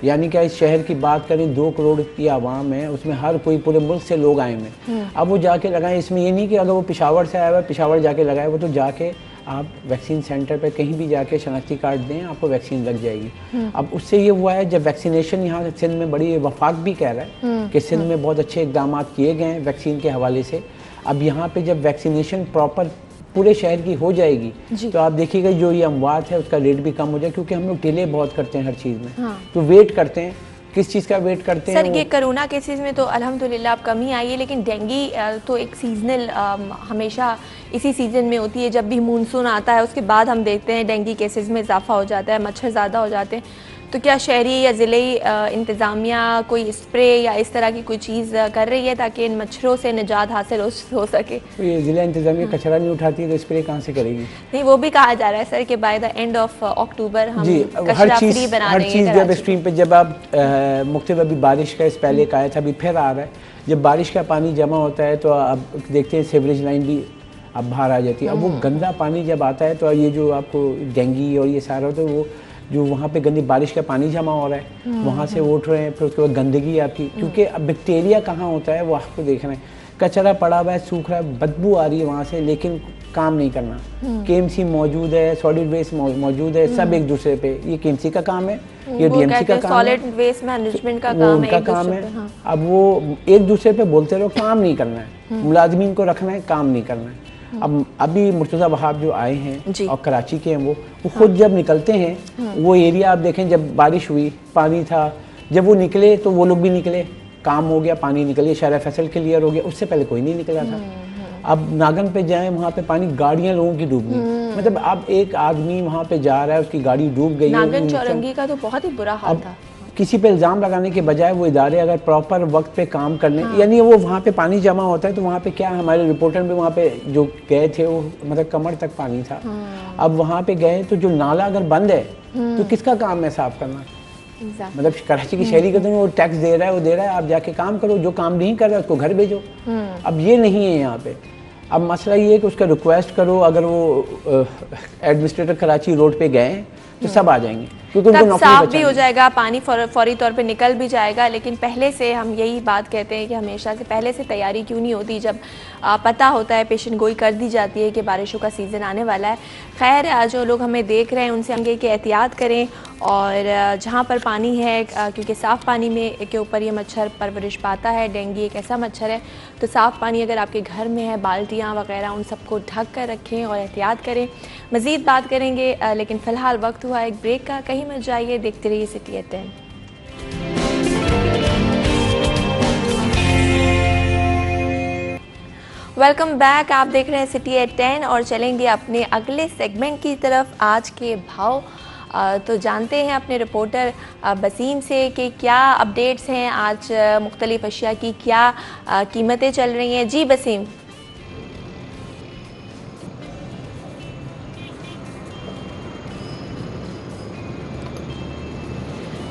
यानी कि इस शहर की बात करें 2 करोड़ की आवाम है, उसमें हर कोई पूरे मुल्क से लोग आए हुए। अब वो जाके लगाएं। इसमें ये नहीं कि अगर वो पेशावर से आया हुआ है पेशावर जाके लगाए, वो तो जाके आप वैक्सीन सेंटर पे कहीं भी जाके शनाख्ती कार्ड दें, आपको वैक्सीन लग जाएगी। अब उससे ये हुआ है जब वैक्सीनेशन यहाँ सिंध में बड़ी, वफाक भी कह रहा है कि सिंध में बहुत अच्छे इकदाम किए गए हैं वैक्सीन के हवाले से। अब यहाँ पे जब वैक्सीनेशन प्रॉपर पूरे शहर की हो जाएगी तो आप देखिएगा जो ये अमवात है उसका रेट भी कम हो जाए, क्योंकि हम लोग डिले बहुत करते हैं हर चीज़ में। तो वेट करते हैं, किस चीज़ का वेट करते हैं? सर ये कोरोना केसेस में तो अल्हम्दुलिल्लाह अब कमी आई है, लेकिन डेंगी तो एक सीजनल हमेशा इसी सीज़न में होती है। जब भी मानसून आता है उसके बाद हम देखते हैं डेंगी केसेस में इजाफा हो जाता है, मच्छर ज़्यादा हो जाते हैं। तो क्या शहरी या ज़िले इंतज़ामिया कोई स्प्रे या इस तरह की कोई चीज़ कर रही है ताकि इन मच्छरों से निजात हासिल हो सके? तो ये ज़िला इंतज़ामिया कचरा नहीं उठाती है तो स्प्रे कहाँ से करेगी? नहीं, वो भी कहा जा रहा है सर कि by the end of October हम कचरा फ्री बना देंगे। हर चीज़ जब स्ट्रीम पे जब आप मुख्तलिफ, अभी बारिश का इस पहले का आया था, अभी फिर आ रहा है। जब बारिश का पानी जमा होता है तो आप देखते हैं सीवरेज लाइन भी अब बाहर आ जाती है। अब वो गंदा पानी जब आता है तो ये जो आपको डेंगी और ये सारा, तो वो जो वहाँ पे गंदी बारिश का पानी जमा हो रहा है वहाँ से उठ रहे हैं, फिर उसके बाद गंदगी आपकी, क्योंकि अब बैक्टीरिया कहाँ होता है वो आपको देख रहे हैं। कचरा पड़ा हुआ है, सूख रहा है, बदबू आ रही है वहाँ से, लेकिन काम नहीं करना। केएमसी मौजूद है, सॉलिड वेस्ट मौजूद है, सब एक दूसरे पे, ये केएमसी का काम है, ये डीएमसी का काम है, सॉलिड वेस्ट मैनेजमेंट का काम है, उनका काम है। अब वो एक दूसरे पे बोलते रहो, काम नहीं करना है, मुलाजमीन को रखना है, काम नहीं करना है। अब अभी मुर्तज़ा वहाब जो आए हैं और कराची के हैं, वो खुद जब निकलते हैं वो एरिया आप देखें, जब बारिश हुई पानी था, जब वो निकले तो वो लोग भी निकले, काम हो गया, पानी निकल गया, शहर फैसल क्लियर हो गया, उससे पहले कोई नहीं निकला था। अब नागन पे जाएं, वहाँ पे पानी, गाड़ियाँ लोगों की डूब गई। मतलब अब एक आदमी वहाँ पे जा रहा है, उसकी गाड़ी डूब गई। नागन चौरंगी का तो बहुत ही बुरा हाल था। किसी पे इल्ज़ाम लगाने के बजाय वो इदारे अगर प्रॉपर वक्त पे काम कर लें, यानी वो वहाँ पे पानी जमा होता है तो वहाँ पे क्या, हमारे रिपोर्टर भी वहाँ पे जो गए थे वो मतलब कमर तक पानी था। अब वहाँ पे गए तो जो नाला अगर बंद है तो किसका काम है साफ करना? मतलब कराची की शहरी का तो वो टैक्स दे रहा है, वो दे रहा है, आप जाके काम करो, जो काम नहीं कर रहा है उसको घर भेजो। अब ये नहीं है यहाँ पे। अब मसला ये है कि उसका रिक्वेस्ट करो, अगर वो एडमिनिस्ट्रेटर कराची रोड पे गए तो सब आ जाएंगे, क्योंकि उनको नौकरी साफ भी हो जाएगा, पानी फौरी तौर पे निकल भी जाएगा। लेकिन पहले से हम यही बात कहते हैं कि हमेशा से पहले से तैयारी क्यों नहीं होती? जब पता होता है, पेशन गोई कर दी जाती है कि बारिशों का सीज़न आने वाला है। खैर, जो लोग हमें देख रहे हैं उनसे हम कि एहतियात करें, और जहाँ पर पानी है, क्योंकि साफ़ पानी में के ऊपर ये मच्छर परवरिश पाता है, डेंगू एक ऐसा मच्छर है, तो साफ़ पानी अगर आपके घर में है, बाल्टियाँ वगैरह, उन सबको ढक कर रखें और एहतियात करें। मज़ीद बात करेंगे, लेकिन फ़िलहाल वक्त हुआ एक ब्रेक का। कहीं मत जाइए, देखते रहिए सिटी एट 10। वेलकम बैक, आप देख रहे हैं सिटी एट 10 और चलेंगे अपने अगले सेगमेंट की तरफ। आज के भाव तो जानते हैं अपने रिपोर्टर बसीम से कि क्या अपडेट्स हैं आज, मुख्तलिफ अशिया की क्या कीमतें चल रही हैं। जी बसीम।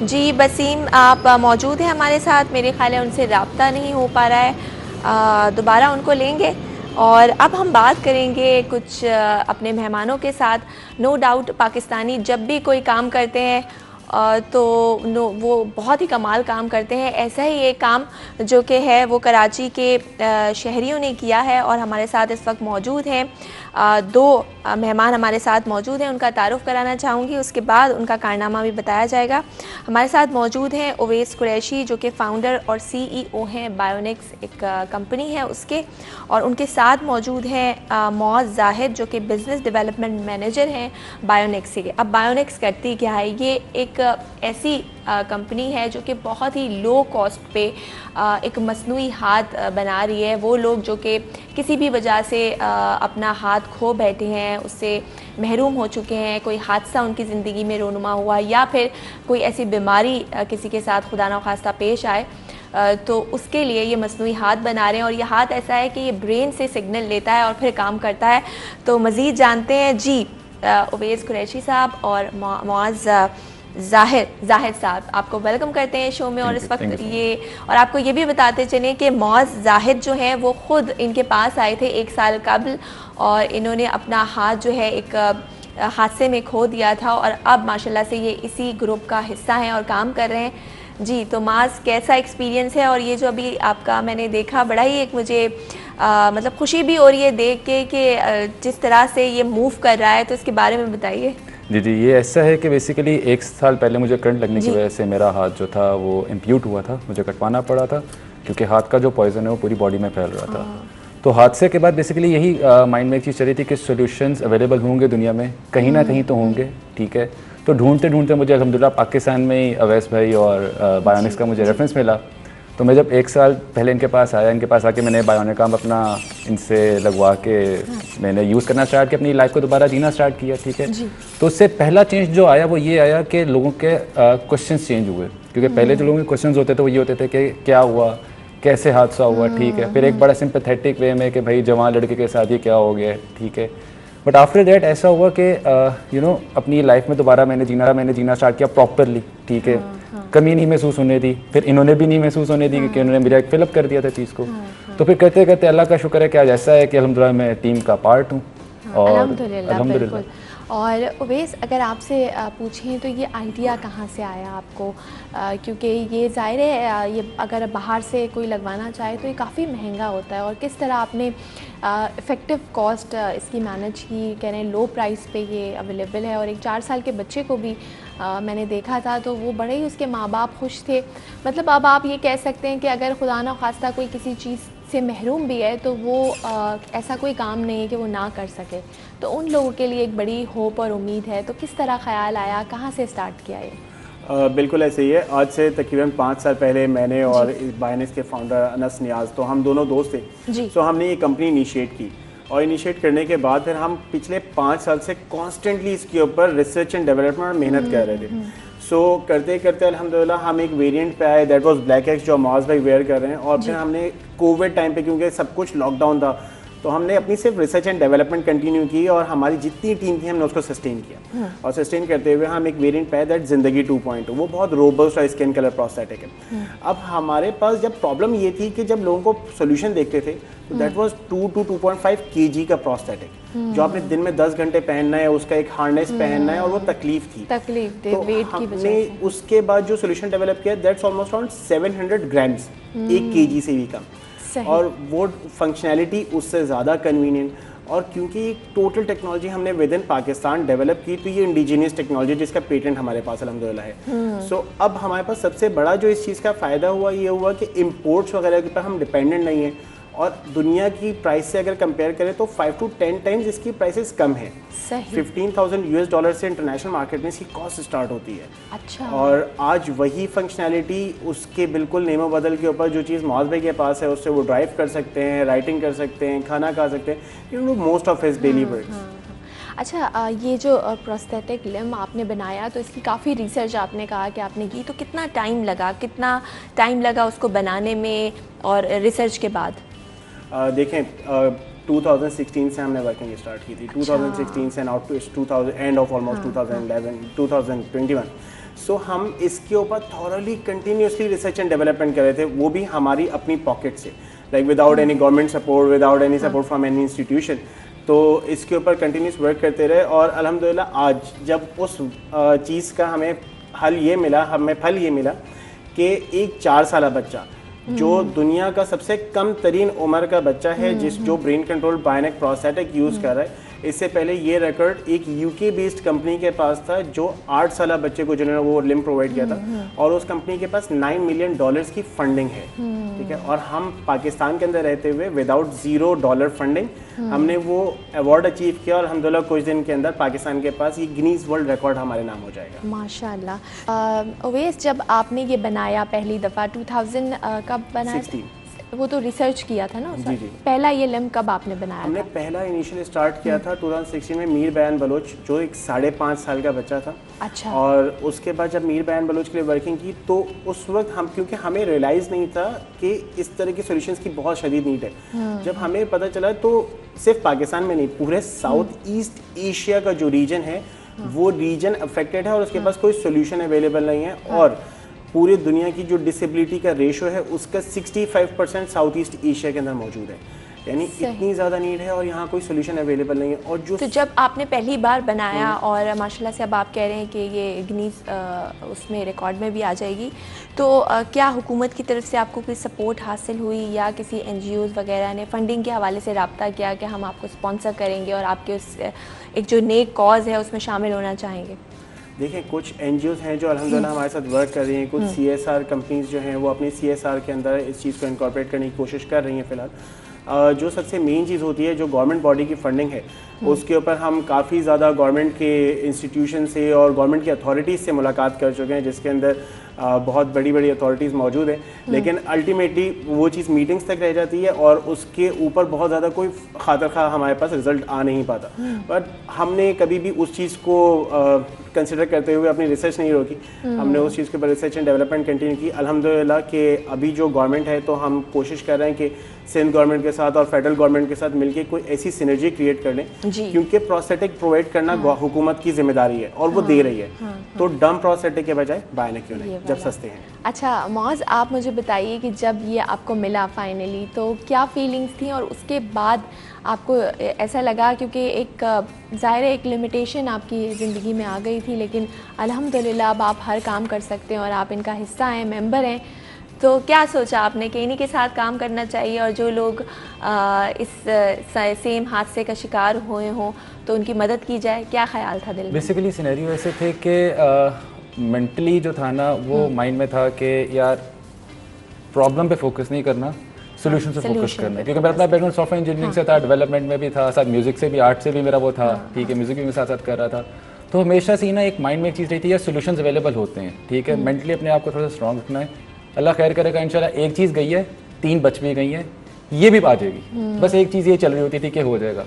जी बसीम, आप मौजूद हैं हमारे साथ? मेरे ख्याल है उनसे रब्ता नहीं हो पा रहा है, दोबारा उनको लेंगे। और अब हम बात करेंगे कुछ अपने मेहमानों के साथ। नो डाउट पाकिस्तानी जब भी कोई काम करते हैं तो वो बहुत ही कमाल काम करते हैं। ऐसा ही एक काम जो कि है वो कराची के शहरियों ने किया है और हमारे साथ इस वक्त मौजूद हैं। दो मेहमान हमारे साथ मौजूद हैं, उनका तारुफ़ कराना चाहूँगी, उसके बाद उनका कारनामा भी बताया जाएगा। हमारे साथ मौजूद हैं उवैस कुरैशी जो कि फ़ाउंडर और CEO हैं बायोनिक्स, एक कंपनी है उसके, और उनके साथ मौजूद हैं मौज़ ज़ाहिद जो कि बिज़नेस डेवलपमेंट मैनेजर हैं बायोनिक्स के। अब बायोनिक्स करती क्या है? ये एक ऐसी कंपनी है जो कि बहुत ही लो कॉस्ट पे एक मसनूई हाथ बना रही है। वो लोग जो कि किसी भी वजह से अपना हाथ खो बैठे हैं, उससे महरूम हो चुके हैं, कोई हादसा उनकी ज़िंदगी में रोनुमा हुआ या फिर कोई ऐसी बीमारी किसी के साथ खुदा न खास्ता पेश आए, तो उसके लिए ये मसनूई हाथ बना रहे हैं। और ये हाथ ऐसा है कि ये ब्रेन से सिग्नल लेता है और फिर काम करता है। तो मज़ीद जानते हैं जी उवैस कुरैशी साहब और मौज़ ज़ाहिद साहब, आपको वेलकम करते हैं शो में। और इस वक्त ये और आपको ये भी बताते चलें कि मौज़ ज़ाहिद जो हैं वो ख़ुद इनके पास आए थे 1 साल कबल और इन्होंने अपना हाथ जो है एक हादसे में खो दिया था और अब माशाल्लाह से ये इसी ग्रुप का हिस्सा हैं और काम कर रहे हैं जी। तो माज़, कैसा एक्सपीरियंस है? और ये जो अभी आपका मैंने देखा, बड़ा ही एक मुझे मतलब खुशी भी हो रही है देख के कि जिस तरह से ये मूव कर रहा है, तो इसके बारे में बताइए। जी, ये ऐसा है कि बेसिकली 1 साल पहले मुझे करंट लगने की वजह से मेरा हाथ जो था वो इम्प्यूट हुआ था, मुझे कटवाना पड़ा था क्योंकि हाथ का जो पॉइजन है वो पूरी बॉडी में फैल रहा था। तो हादसे के बाद बेसिकली यही माइंड में एक चीज़ चल रही थी कि सॉल्यूशंस अवेलेबल होंगे दुनिया में, कहीं ना कहीं तो होंगे, ठीक है। तो ढूंढते ढूंढते मुझे अल्हम्दुलिल्लाह पाकिस्तान में ही अवैस भाई और बायोनिक्स का मुझे रेफरेंस मिला। तो मैं जब 1 साल पहले इनके पास आया, इनके पास आके मैंने बायोनिक काम अपना इनसे लगवा के मैंने यूज़ करना स्टार्ट किया, अपनी लाइफ को दोबारा जीना स्टार्ट किया, ठीक है। तो उससे पहला चेंज जो आया वो ये आया कि लोगों के क्वेश्चंस चेंज हुए, क्योंकि पहले जो लोगों के क्वेश्चंस होते थे वो ये होते थे कि क्या हुआ, कैसे हादसा हुआ, ठीक है। फिर एक बड़ा सिंपैथेटिक वे में कि भाई जवान लड़के के साथ ये क्या हो गया, ठीक है। बट आफ्टर दैट ऐसा हुआ कि अपनी लाइफ में दोबारा मैंने जीना स्टार्ट किया प्रॉपरली, ठीक है। कमी नहीं महसूस होने दी, फिर इन्होंने भी नहीं महसूस होने दी क्योंकि उन्होंने मेरा एक फिलअप कर दिया था चीज़ को। तो फिर करते करते अल्लाह का शुक्र है कि आज ऐसा है कि अल्हम्दुलिल्लाह मैं टीम का पार्ट हूँ। और अल्हम्दुलिल्लाह। और उवैस, अगर आपसे पूछें तो ये आइडिया कहाँ से आया आपको? क्योंकि ये ज़ाहिर है ये अगर बाहर से कोई लगवाना चाहे तो ये काफ़ी महंगा होता है, और किस तरह आपने इफ़ेक्टिव कॉस्ट इसकी मैनेज की? कह रहे हैं लो प्राइस पे ये अवेलेबल है, और एक 4 साल के बच्चे को भी मैंने देखा था तो वो बड़े ही उसके माँ बाप खुश थे। मतलब अब आप ये कह सकते हैं कि अगर खुदा न खास्ता कोई किसी चीज़ से महरूम भी है तो वो ऐसा कोई काम नहीं है कि वो ना कर सके, तो उन लोगों के लिए एक बड़ी होप और उम्मीद है। तो किस तरह ख्याल आया, कहाँ से स्टार्ट किया ये? बिल्कुल ऐसे ही है। आज से तकरीबन 5 साल पहले मैंने और बायोनिक्स के फाउंडर अनस नियाज़, तो हम दोनों दोस्त थे। तो हमने ये कंपनी इनिशिएट की, और इनिशिएट करने के बाद फिर हम पिछले 5 साल से कॉन्स्टेंटली इसके ऊपर रिसर्च एंड डेवलपमेंट और मेहनत कर रहे थे। सो करते करते अल्हम्दुलिल्लाह हम एक वेरिएंट पे आए, दैट वाज ब्लैक एक्स, जो मौज़ भाई वेयर कर रहे हैं। और फिर हमने कोविड टाइम पे, क्योंकि सब कुछ लॉकडाउन था, तो हमने अपनी सिर्फ रिसर्च एंड डेवलपमेंट कंटिन्यू की और हमारी जितनी टीम थी हमने उसको सस्टेन किया। और सस्टेन करते हुए हम एक वेरिएंट पे आए, दैट ज़िंदगी 2.0, वो बहुत रोबस्ट और स्किन कलर प्रोस्थेटिक है। अब हमारे पास जब प्रॉब्लम ये थी कि जब लोगों को सोल्यूशन देखते थे तो दैट वाज 2 to 2.5 kg का प्रोस्थेटिक, जो आपने दिन में 10 घंटे पहनना है, उसका एक हार्नेस पहनना है, और वो तकलीफ थी। तो वेट की वजह हमने उसके बाद जो सोल्यूशन डेवलप किया, that's almost around 700 grams, 1 kg से भी कम, और वो फंक्शनैलिटी उससे ज़्यादा कन्वीनियंट। और क्योंकि टोटल टेक्नोलॉजी हमने विद इन पाकिस्तान डेवलप की, तो ये इंडिजीनियस टेक्नोलॉजी जिसका पेटेंट हमारे पास अल्हम्दुलिल्लाह है। सो अब हमारे पास सबसे बड़ा जो इस चीज़ का फ़ायदा हुआ ये हुआ कि इम्पोर्ट्स वगैरह के पर हम डिपेंडेंट नहीं है, और दुनिया की प्राइस से अगर कंपेयर करें तो 5 to 10 टाइम्स इसकी प्राइसेस कम है। 15,000 US$ से इंटरनेशनल मार्केट में इसकी कॉस्ट स्टार्ट होती है। अच्छा। और आज वही फंक्शनैलिटी उसके बिल्कुल नेमो बदल के ऊपर जो चीज़ मौज़ भाई के पास है, उससे वो ड्राइव कर सकते हैं, राइटिंग कर सकते हैं, खाना खा सकते हैं, most of his daily works. अच्छा, ये जो प्रोस्थेटिक लिम्ब आपने बनाया तो इसकी काफ़ी रिसर्च आपने कहा कि आपने की, तो कितना टाइम लगा उसको बनाने में और रिसर्च के बाद? देखें 2016 से हमने वर्किंग स्टार्ट की थी। 2016 से now to 2000 end of almost 2021। So हम इसके ऊपर thoroughly continuously research and development कर रहे थे, वो भी हमारी अपनी पॉकेट से, like without any government support, without any support from any institution. तो इसके ऊपर कंटिन्यूस वर्क करते रहे, और अल्हम्दुलिल्लाह आज जब उस चीज़ का हमें फल ये मिला कि एक 4 साल बच्चा जो दुनिया का सबसे कम तरीन उम्र का बच्चा है जो brain control bionic prosthetic use कर रहा है। इससे पहले ये रिकॉर्ड एक यूके बेस्ड कंपनी के पास था जो 8 साल बच्चे को जिन्होंने वो लिम्ब प्रोवाइड किया था, और उस कंपनी के पास $9 मिलियन की फंडिंग है, ठीक है। और हम पाकिस्तान के अंदर रहते हुए विदाउट $0 फंडिंग हमने वो अवार्ड अचीव किया, और अल्हम्दुलिल्लाह कुछ दिन के अंदर पाकिस्तान के पास ये गिनीज वर्ल्ड रिकॉर्ड हमारे नाम हो जाएगा। माशाल्लाह। ओवैस, जब आपने ये बनाया पहली दफ़ा 2000 कब बनाया? 16। वो तो रिसर्च किया था ना उस जी जी। पहला ये लिम्ब कब आपने बनाया हमने था? पहला इनिशियल स्टार्ट किया था 2016 में मीर बयान बलोच, जो एक 5.5 साल का बच्चा था। अच्छा। और उसके बाद जब मीर बयान बलोच के लिए वर्किंग की तो उस वक्त क्योंकि हमें रियलाइज़ नहीं था कि इस तरह की सॉल्यूशंस की बहुत शदीद नीड है। जब हमें पता चला तो सिर्फ पाकिस्तान में नहीं, पूरे साउथ ईस्ट एशिया का जो रीजन है वो रीजन अफेक्टेड है और उसके पास कोई सोल्यूशन अवेलेबल नहीं है। और पूरी दुनिया की जो डिसेबिलिटी का रेशो है उसका 65% साउथ ईस्ट एशिया के अंदर मौजूद है, यानी इतनी ज़्यादा नीड है और यहाँ कोई सोल्यूशन अवेलेबल नहीं है। और जो तो जब आपने पहली बार बनाया और माशाल्लाह से अब आप कह रहे हैं कि ये गिनीज उसमें रिकॉर्ड में भी आ जाएगी, तो क्या हुकूमत की तरफ से आपको कोई सपोर्ट हासिल हुई या किसी NGOs वगैरह ने फंडिंग के हवाले से रब्ता किया कि हम आपको स्पॉन्सर करेंगे और आपके उस एक जो नेक कॉज है उसमें शामिल होना चाहेंगे? देखिए, कुछ NGOs हैं जो अल्हम्दुलिल्लाह हमारे साथ वर्क कर रही हैं, कुछ CSR कंपनीज जो हैं वो अपनी CSR के अंदर इस चीज़ को इनकॉर्पोरेट करने की कोशिश कर रही हैं फ़िलहाल। जो सबसे मेन चीज़ होती है, जो गवर्नमेंट बॉडी की फंडिंग है उसके ऊपर हम काफ़ी ज़्यादा गवर्नमेंट के इंस्टीट्यूशन से और गवर्नमेंट की अथॉरिटीज़ से मुलाकात कर चुके हैं, जिसके अंदर बहुत बड़ी बड़ी अथॉरिटीज़ मौजूद हैं, लेकिन अल्टीमेटली वो चीज़ मीटिंग्स तक रह जाती है और उसके ऊपर बहुत ज़्यादा कोई खातिर खा हमारे पास रिजल्ट आ नहीं पाता। बट हमने कभी भी उस चीज़ को कंसिडर करते हुए अपनी रिसर्च नहीं रोकी, हमने उस चीज़ के ऊपर रिसर्च एंड डेवलपमेंट कंटिन्यू की। अल्हम्दुलिल्लाह कि अभी जो गवर्नमेंट है तो हम कोशिश कर रहे हैं कि सिंध गवर्नमेंट के साथ और फेडरल गवर्नमेंट के साथ मिलकर कोई ऐसी सिनर्जी क्रिएट कर लें, क्योंकि प्रोस्थेटिक प्रोवाइड करना हुकूमत की जिम्मेदारी है और वो दे रही है। तो डम प्रोस्थेटिक के बजाय बायोनिक क्यों नहीं, जब सस्ते हैं। अच्छा मौज, आप मुझे बताइए कि जब ये आपको मिला फाइनली तो क्या फीलिंग्स थी, और उसके बाद आपको ऐसा लगा, क्योंकि एक ज़ाहिर एक लिमिटेशन आपकी ज़िंदगी में आ गई थी, लेकिन अल्हम्दुलिल्लाह अब आप हर काम कर सकते हैं और आप इनका हिस्सा हैं, मेंबर हैं, तो क्या सोचा आपने कि इन्हीं के साथ काम करना चाहिए और जो लोग इस सेम हादसे का शिकार हुए हों तो उनकी मदद की जाए? क्या ख्याल था दिल में? बेसिकली सिनेरियो ऐसे थे कि मेंटली जो था ना वो माइंड में था कि यार प्रॉब्लम पे फोकस नहीं करना, सोल्यूशन पे फोकस करना है। क्योंकि मेरा अपना बैकग्राउंड सॉफ्टवेयर इंजीनियरिंग से था, डेवलपमेंट में भी था, साथ म्यूजिक से भी, आर्ट से भी मेरा वो था, ठीक है, म्यूजिक भी मैं साथ साथ कर रहा था। तो हमेशा से ही ना एक माइंड में एक चीज़ रही थी यार सोल्यूशंस अवेलेबल होते हैं, ठीक है, मेंटली अपने आप को थोड़ा सा स्ट्रॉन्ग रखना है। अल्लाह खैर करेगा इंशाल्लाह। एक चीज़ गई है, 3 बच भी गई हैं, ये भी आ जाएगी। बस एक चीज़ ये चल रही होती थी कि हो जाएगा।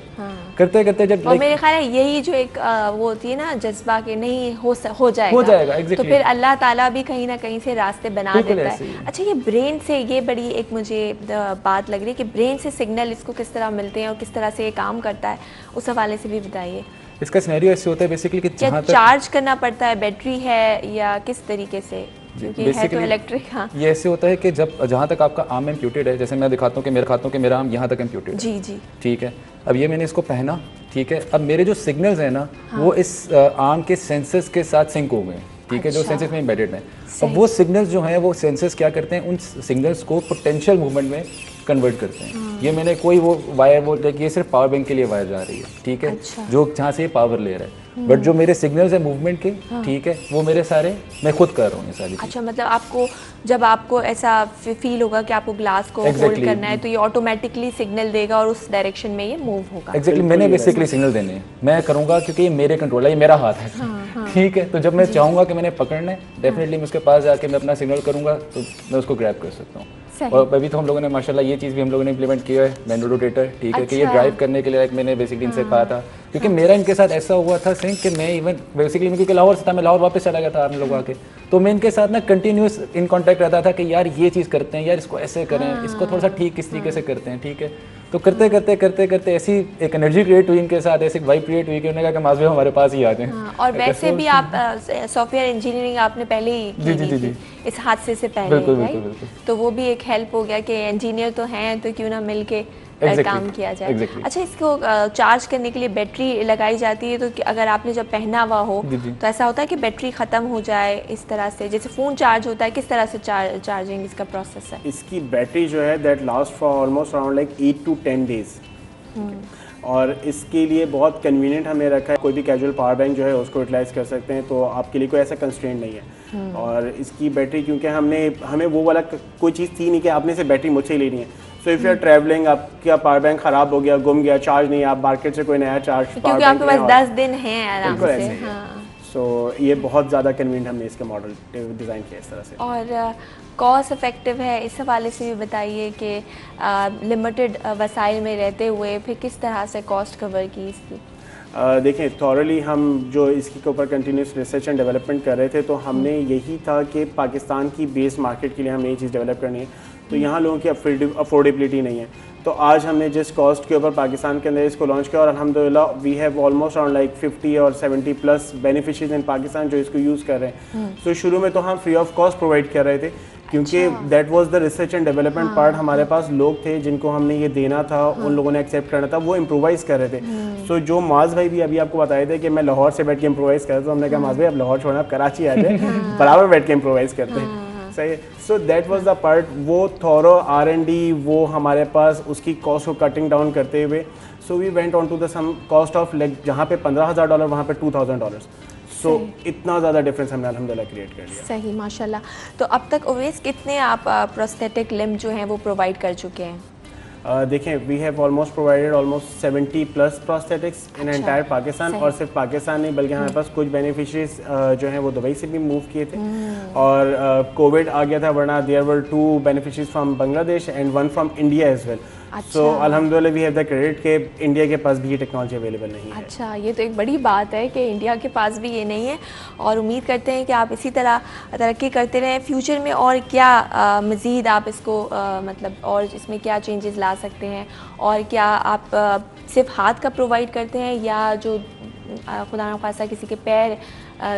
करते करते जब और मेरे ख्याल है यही जो एक वो होती है ना जज्बा के नहीं हो जाएगा exactly। तो फिर अल्लाह ताला भी कहीं ना कहीं से रास्ते बना देता है। अच्छा, ये ब्रेन से ये बड़ी एक मुझे बात लग रही है कि ब्रेन से सिग्नल इसको किस तरह मिलते हैं और किस तरह से ये काम करता है, उस हवाले से भी बताइए। इसका सिनेरियो ऐसे होता है बेसिकली कि क्या चार्ज करना पड़ता है, बैटरी है या किस तरीके से? क्योंकि है तो इलेक्ट्रिक। हाँ, ये ऐसे होता है कि जब जहाँ तक आपका आर्म इम्प्यूटेड है, जैसे मैं दिखाता हूँ कि मेरा आर्म यहाँ तक इम्प्यूटेड जी जी, ठीक है। अब ये मैंने इसको पहना, ठीक है, अब मेरे जो सिग्नल्स हैं ना वो इस आर्म के सेंसर्स के साथ सिंक हो गए, ठीक है, जो सेंसर्स में एम्बेडेड हैं। अब वो सिग्नल्स जो हैं वो सेंसर्स क्या करते हैं, उन सिग्नल्स को पोटेंशियल मूवमेंट में कन्वर्ट करते हैं। ये मैंने कोई वो वायर वो ये सिर्फ पावर बैंक के लिए वायर जा रही है, ठीक है, जो जहाँ से ये पावर ले रहा है। बट जो मेरे सिग्नल्स हैं मूवमेंट के, ठीक है, वो मेरे सारे मैं खुद कर रहा हूँ ये सारी। अच्छा, मतलब आपको जब आपको ऐसा फील होगा कि आपको ग्लास को होल्ड करना है तो ये ऑटोमेटिकली सिग्नल देगा और उस डायरेक्शन में ये मूव होगा। एग्जैक्टली, मैंने बेसिकली सिग्नल देने हैं, मैं करूँगा क्योंकि ये मेरे कंट्रोल है, ये मेरा हाथ है, ठीक है। तो जब मैं चाहूँगा कि मैंने पकड़ना है, डेफिनेटली मैं उसके पास जाके मैं अपना सिग्नल करूँगा तो मैं उसको ग्रैब कर सकता हूँ। और अभी तो हम लोगों ने माशाल्लाह ये चीज़ भी हम लोगों ने इम्प्लीमेंट किया है, मैनुअल रोटेटर, ठीक है, कि ये ड्राइव करने के लिए लाइक मैंने बेसिकली इनसे कहा था, क्योंकि मेरा इनके साथ ऐसा हुआ था सिंह कि मैं इवन बेसिकली क्योंकि लाहौर से था, मैं लाहौर वापस चला गया था आप लोग आके, तो मैं इनके साथ ना कंटिन्यूस इन कॉन्टैक्ट रहता था कि यार ये चीज़ करते हैं, यार इसको ऐसे करें, इसको थोड़ा सा ठीक किस तरीके से करते हैं, ठीक है। तो करते करते करते करते ऐसी एक एनर्जी क्रिएट हुई इनके साथ, ऐसी वाइब क्रिएट हुई कि उन्होंने कहा कि माज़ भाई हमारे पास ही आ जाएं। और वैसे भी आप सॉफ्टवेयर इंजीनियरिंग आपने पहले ही की थी इस हादसे से पहले, राइट? तो वो भी एक हेल्प हो गया कि इंजीनियर तो हैं तो क्यों ना मिल के काम किया जाए। Exactly. अच्छा, इसको चार्ज करने के लिए बैटरी लगाई जाती है, तो अगर आपने जब पहना हुआ हो तो ऐसा होता है कि बैटरी ख़त्म हो जाए इस तरह से, जैसे फ़ोन चार्ज होता है, किस तरह से चार्जिंग इसका प्रोसेस है? इसकी बैटरी जो है that last for almost around like 8 to 10 days। और इसके लिए बहुत कन्वीनियंट हमने रखा है, कोई भी कैजुअल पावर बैंक जो है उसको यूटिलाइज़ कर सकते हैं, तो आपके लिए कोई ऐसा कंस्ट्रेंट नहीं है। और इसकी बैटरी क्योंकि हमें वो वाला कोई चीज़ थी नहीं कि आपने से बैटरी मुझसे ही लेनी है। So if you are travelling, आपका पावर बैंक ख़राब हो गया, गुम गया, चार्ज नहीं, आप मार्केट से कोई नया चार्ज क्योंकि आपके पास 10 दिन हैं आराम से। हाँ। सो ये बहुत ज़्यादा कन्वीनियंट हमने इसका मॉडल डिज़ाइन किया इस तरह से। और कॉस्ट इफ़ेक्टिव है, इस हवाले से भी बताइए कि लिमिटेड वसाइल में रहते हुए फिर किस तरह से कॉस्ट कवर की इसकी? देखें, थॉरली हम जो इसके ऊपर कंटिन्यूस रिसर्च एंड डेवलपमेंट कर रहे थे, तो हमने यही था कि पाकिस्तान की बेस मार्केट के लिए हमें ये चीज़ डेवलप करनी है, तो यहाँ लोगों की अफोर्डेबिलिटी नहीं है। तो आज हमने जिस कॉस्ट के ऊपर पाकिस्तान के अंदर इसको लॉन्च किया, और अल्हम्दुलिल्लाह we have almost around like 50 और 70 प्लस बेनिफिशियरीज इन पाकिस्तान जो इसको यूज़ कर रहे हैं। तो शुरू में तो हम फ्री ऑफ कॉस्ट प्रोवाइड कर रहे थे, क्योंकि that was the research and development part. हमारे पास लोग थे जिनको हमने ये देना था, उन लोगों ने एक्सेप्ट करना था, वो इम्प्रोवाइज कर रहे थे। सो जो माज भाई भी अभी आपको बताए थे कि मैं लाहौर से बैठ के इम्प्रोवाइज कर रहा था, तो हमने कहा माज भाई आप लाहौर छोड़ना, आप कराची आ जाए, बराबर बैठ के इम्प्रोवाइज करते हैं। सही है। So that was the part, वो थॉरो R&D, वो हमारे पास उसकी कॉस्ट को कटिंग डाउन करते हुए, so we went on to the sum cost of like जहाँ पे $15,000 वहाँ पे $2,000। सो इतना ज़्यादा डिफरेंस हमने अल्हम्दुलिल्लाह क्रिएट कर लिया। सही, माशाल्लाह। तो अब तक ओवैस कितने आप प्रोस्थेटिक लिम्ब जो हैं वो प्रोवाइड कर चुके हैं? देखें, we have almost provided almost 70 plus prosthetics in entire Pakistan. और सिर्फ पाकिस्तान नहीं बल्कि हमारे पास कुछ बेनिफिशरीज जो हैं वो दुबई से भी मूव किए थे, और कोविड आ गया था, वरना there were 2 beneficiaries from Bangladesh and 1 from India as well. So अल्हम्दुलिल्लाह वी हैव द क्रेडिट के इंडिया के पास भी ये टेक्नोलॉजी अवेलेबल नहीं है। अच्छा, ये तो एक बड़ी बात है कि इंडिया के पास भी ये नहीं है, और उम्मीद करते हैं कि आप इसी तरह तरक्की करते रहें फ्यूचर में। और क्या मज़ीद आप इसको मतलब और इसमें क्या चेंजेस ला सकते हैं, और क्या आप सिर्फ हाथ का प्रोवाइड करते हैं, या जो खुदा न खास्ता किसी के पैर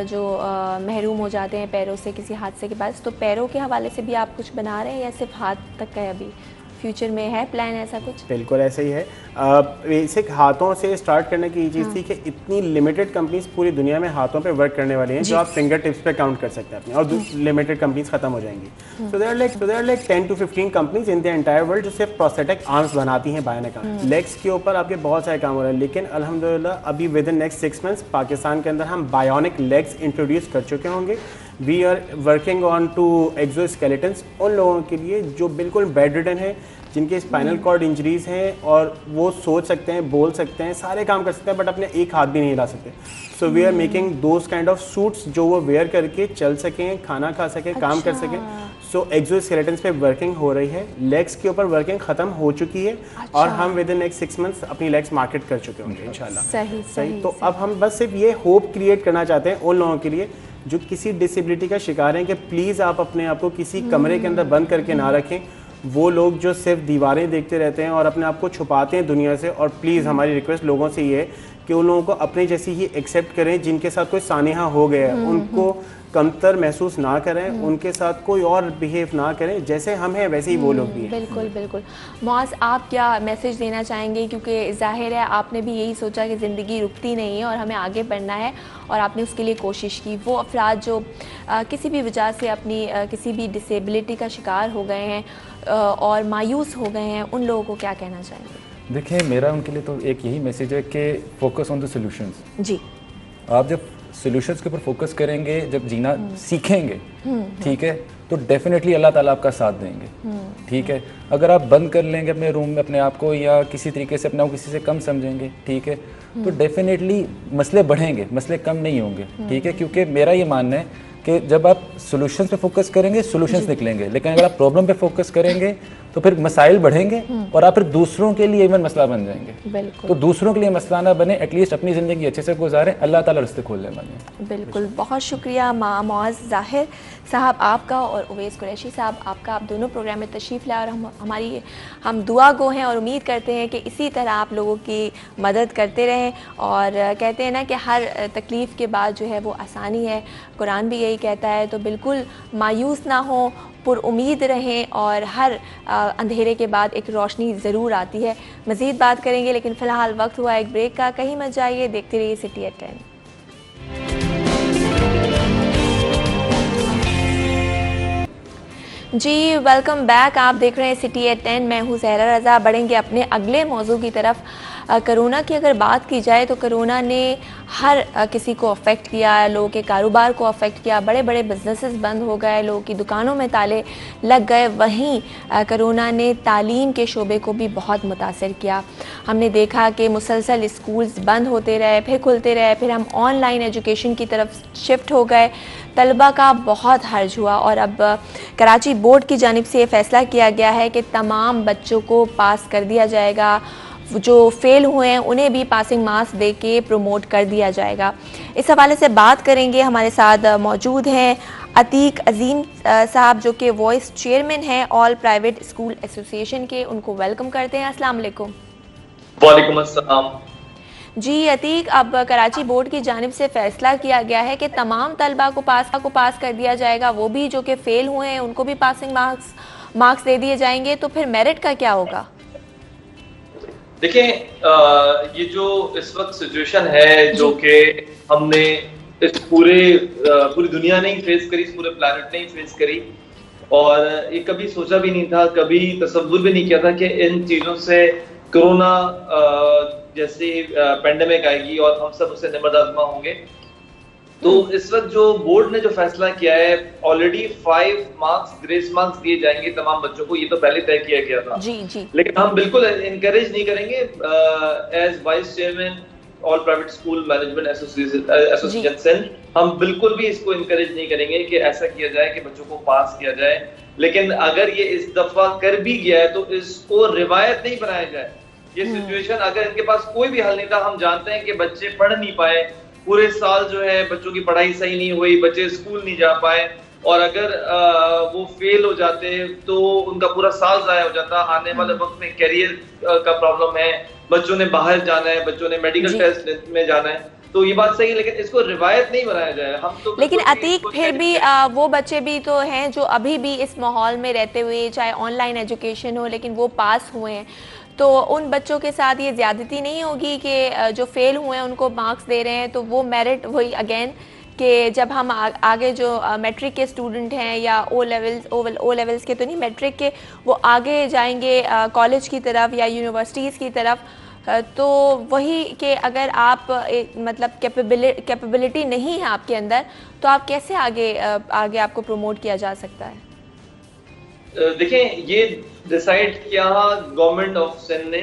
जो महरूम हो जाते हैं पैरों से किसी हादसे के बाद, तो पैरों के हवाले से भी आप कुछ बना रहे हैं, या सिर्फ हाथ तक का है अभी? फ्यूचर में है प्लान ऐसा कुछ? बिल्कुल ऐसा ही है। बेसिक हाथों से स्टार्ट करने की ये चीज़ थी कि इतनी लिमिटेड कंपनीज पूरी दुनिया में हाथों पे वर्क करने वाली हैं जो आप फिंगर टिप्स पे काउंट कर सकते हैं अपने, और लिमिटेड कंपनीज खत्म हो जाएंगी। So there are like 10 to 15 companies in the entire world जो सिर्फ प्रोस्थेटिक आर्म्स बनाती हैं बायोनिक आर्म्स। लेग्स के ऊपर आपके बहुत सारे काम हो रहे हैं, लेकिन अल्हम्दुलिल्लाह अभी within next 6 months Pakistan के अंदर हम बायोनिक लेग्स इंट्रोड्यूस कर चुके होंगे। We are working on to exoskeletons उन लोगों के लिए जो बिल्कुल बेड रिडन है, जिनके स्पाइनल कॉर्ड इंजरीज हैं, और वो सोच सकते हैं, बोल सकते हैं, सारे काम कर सकते हैं, बट अपने एक हाथ भी नहीं हिला सकते। So we are making those kind of suits जो वो वेयर करके चल सकें, खाना खा सकें, काम कर सकें। सो एक्सोस्केलेटन्स पे वर्किंग हो रही है, लेग्स के ऊपर वर्किंग खत्म हो चुकी है, और हम विद इन नेक्स्ट 6 months अपनी लेग्स मार्केट कर चुके होंगे इंशाल्लाह। सही। तो अब हम बस सिर्फ ये होप क्रिएट करना चाहते हैं उन लोगों के लिए जो किसी डिसेबिलिटी का शिकार हैं कि प्लीज़ आप अपने आप को किसी कमरे के अंदर बंद करके ना रखें। वो लोग जो सिर्फ दीवारें देखते रहते हैं और अपने आप को छुपाते हैं दुनिया से, और प्लीज़ हमारी रिक्वेस्ट लोगों से ये है कि उन लोगों को अपने जैसी ही एक्सेप्ट करें जिनके साथ कोई सानिहा हो गया है, उनको कमतर महसूस ना करें, उनके साथ कोई और बिहेव ना करें, जैसे हम हैं वैसे ही वो लोग भी हैं। बिल्कुल बिल्कुल। मुआज़, आप क्या मैसेज देना चाहेंगे, क्योंकि ज़ाहिर है आपने भी यही सोचा कि ज़िंदगी रुकती नहीं है और हमें आगे बढ़ना है, और आपने उसके लिए कोशिश की। वो अफराद जो किसी भी वजह से अपनी किसी भी डिसेबिलिटी का शिकार हो गए हैं और मायूस हो गए हैं, उन लोगों को क्या कहना चाहेंगे? देखिए, मेरा उनके लिए तो एक यही मैसेज है कि फोकस ऑन द सॉल्यूशंस। जी, आप जब सॉल्यूशंस के ऊपर फोकस करेंगे, जब जीना सीखेंगे, ठीक है, तो डेफिनेटली अल्लाह ताला आपका साथ देंगे। ठीक है, अगर आप बंद कर लेंगे अपने रूम में अपने आप को, या किसी तरीके से अपने आप किसी से कम समझेंगे, ठीक है, तो डेफिनेटली मसले बढ़ेंगे, मसले कम नहीं होंगे। ठीक है, क्योंकि मेरा ये मानना है कि जब आप सॉल्यूशंस पे फोकस करेंगे सॉल्यूशंस निकलेंगे, लेकिन अगर आप प्रॉब्लम पे फोकस करेंगे तो फिर मसाइल बढ़ेंगे, और आप फिर दूसरों के लिए इवन मसला बन जाएंगे। तो दूसरों के लिए मसला ना बने, एटलीस्ट अपनी ज़िंदगी अच्छे से गुजारें, अल्लाह ताला रास्ते खोलने वाले। बिल्कुल, बहुत शुक्रिया मुआज़ ज़ाहिर साहब आपका और उवैस कुरैशी साहब आपका। आप दोनों प्रोग्राम में तशरीफ़ लाए, और हम दुआ गो हैं और उम्मीद करते हैं कि इसी तरह आप लोगों की मदद करते रहें। और कहते हैं ना कि हर तकलीफ़ के बाद जो है वो आसानी है, कुरान भी यही यही कहता है, तो बिल्कुल मायूस ना हो, पुरुम्मीद रहें और हर अंधेरे के बाद एक रोशनी ज़रूर आती है। मज़ीद बात करेंगे, लेकिन फ़िलहाल वक्त हुआ एक ब्रेक का। कहीं मत जाइए, देखते रहिए सिटी एट 10। जी वेलकम बैक, आप देख रहे हैं सिटी एट 10। मैं हूँ ज़हरा रज़ा। बढ़ेंगे अपने अगले मौजू की तरफ। कोरोना की अगर बात की जाए तो कोरोना ने हर किसी को अफेक्ट किया, लोगों के कारोबार को अफेक्ट किया, बड़े बड़े बिजनेसेस बंद हो गए, लोगों की दुकानों में ताले लग गए। वहीं कोरोना ने तालीम के शोबे को भी बहुत मुतासर किया। हमने देखा कि मुसलसल स्कूल्स बंद होते रहे, फिर खुलते रहे, फिर हम ऑनलाइन एजुकेशन की तरफ शिफ्ट हो गए। तलबा का बहुत हर्ज हुआ और अब कराची बोर्ड की जानिब से ये फ़ैसला किया गया है कि तमाम बच्चों को पास कर दिया जाएगा। जो फेल हुए हैं उन्हें भी पासिंग मार्क्स दे के प्रमोट कर दिया जाएगा। इस हवाले से बात करेंगे। हमारे साथ मौजूद हैं अतीक अजीम साहब, जो कि वॉइस चेयरमैन हैं ऑल प्राइवेट स्कूल एसोसिएशन के। उनको वेलकम करते हैं। अस्सलाम वालेकुम। वालेकुम अस्सलाम। जी अतीक, अब कराची बोर्ड की जानिब से फ़ैसला किया गया है कि तमाम तलबा को पास कर दिया जाएगा, वो भी जो कि फ़ेल हुए हैं उनको भी पासिंग मार्क्स दे दिए जाएंगे। तो फिर मेरिट का क्या होगा? देखें, ये जो इस वक्त सिचुएशन है जो कि हमने इस पूरी दुनिया ने ही फेस करी, इस पूरे प्लैनेट ने ही फेस करी, और ये कभी सोचा भी नहीं था, कभी तसव्वुर भी नहीं किया था कि इन चीज़ों से कोरोना जैसी पेंडेमिक आएगी और हम सब उससे निमरदाज़मा होंगे। तो इस वक्त जो बोर्ड ने जो फैसला किया है, ऑलरेडी 5 मार्क्स ग्रेस मार्क्स दिए जाएंगे तमाम बच्चों को, ये तो पहले तय किया गया था। जी। लेकिन हम बिल्कुल इनकरेज नहीं करेंगे as vice chairman all private school management association Sindh, हम बिल्कुल भी इसको इनकरेज नहीं करेंगे कि ऐसा किया जाए कि बच्चों को पास किया जाए। लेकिन अगर ये इस दफा कर भी गया है तो इसको रिवायत नहीं बनाया जाए। ये सिचुएशन, अगर इनके पास कोई भी हल नहीं था, हम जानते हैं कि बच्चे पढ़ नहीं पाए, पूरे साल जो है बच्चों की पढ़ाई सही नहीं हुई, बच्चे स्कूल नहीं जा पाए, और अगर वो फेल हो जाते तो उनका पूरा साल जाया हो जाता। आने वाले वक्त में करियर का प्रॉब्लम है, बच्चों ने बाहर जाना है, बच्चों ने मेडिकल टेस्ट में जाना है, तो ये बात सही है, लेकिन इसको रिवायत नहीं बनाया जाए। हम तो लेकिन अतीक, फिर भी वो बच्चे भी तो हैं जो अभी भी इस माहौल में रहते हुए, चाहे ऑनलाइन एजुकेशन हो, लेकिन वो पास हुए हैं, तो उन बच्चों के साथ ये ज़्यादती नहीं होगी कि जो फेल हुए हैं उनको मार्क्स दे रहे हैं? तो वो मेरिट वही अगेन कि जब हम आगे जो मैट्रिक के स्टूडेंट हैं या ओ लेवल्स के तो नहीं, मैट्रिक के, वो आगे जाएंगे कॉलेज की तरफ या यूनिवर्सिटीज़ की तरफ, तो वही कि अगर आप मतलब कैपेबिलिटी नहीं है आपके अंदर, तो आप कैसे आगे आपको प्रमोट किया जा सकता है? देखें, ये डिसाइड किया गवर्नमेंट ऑफ सिंध ने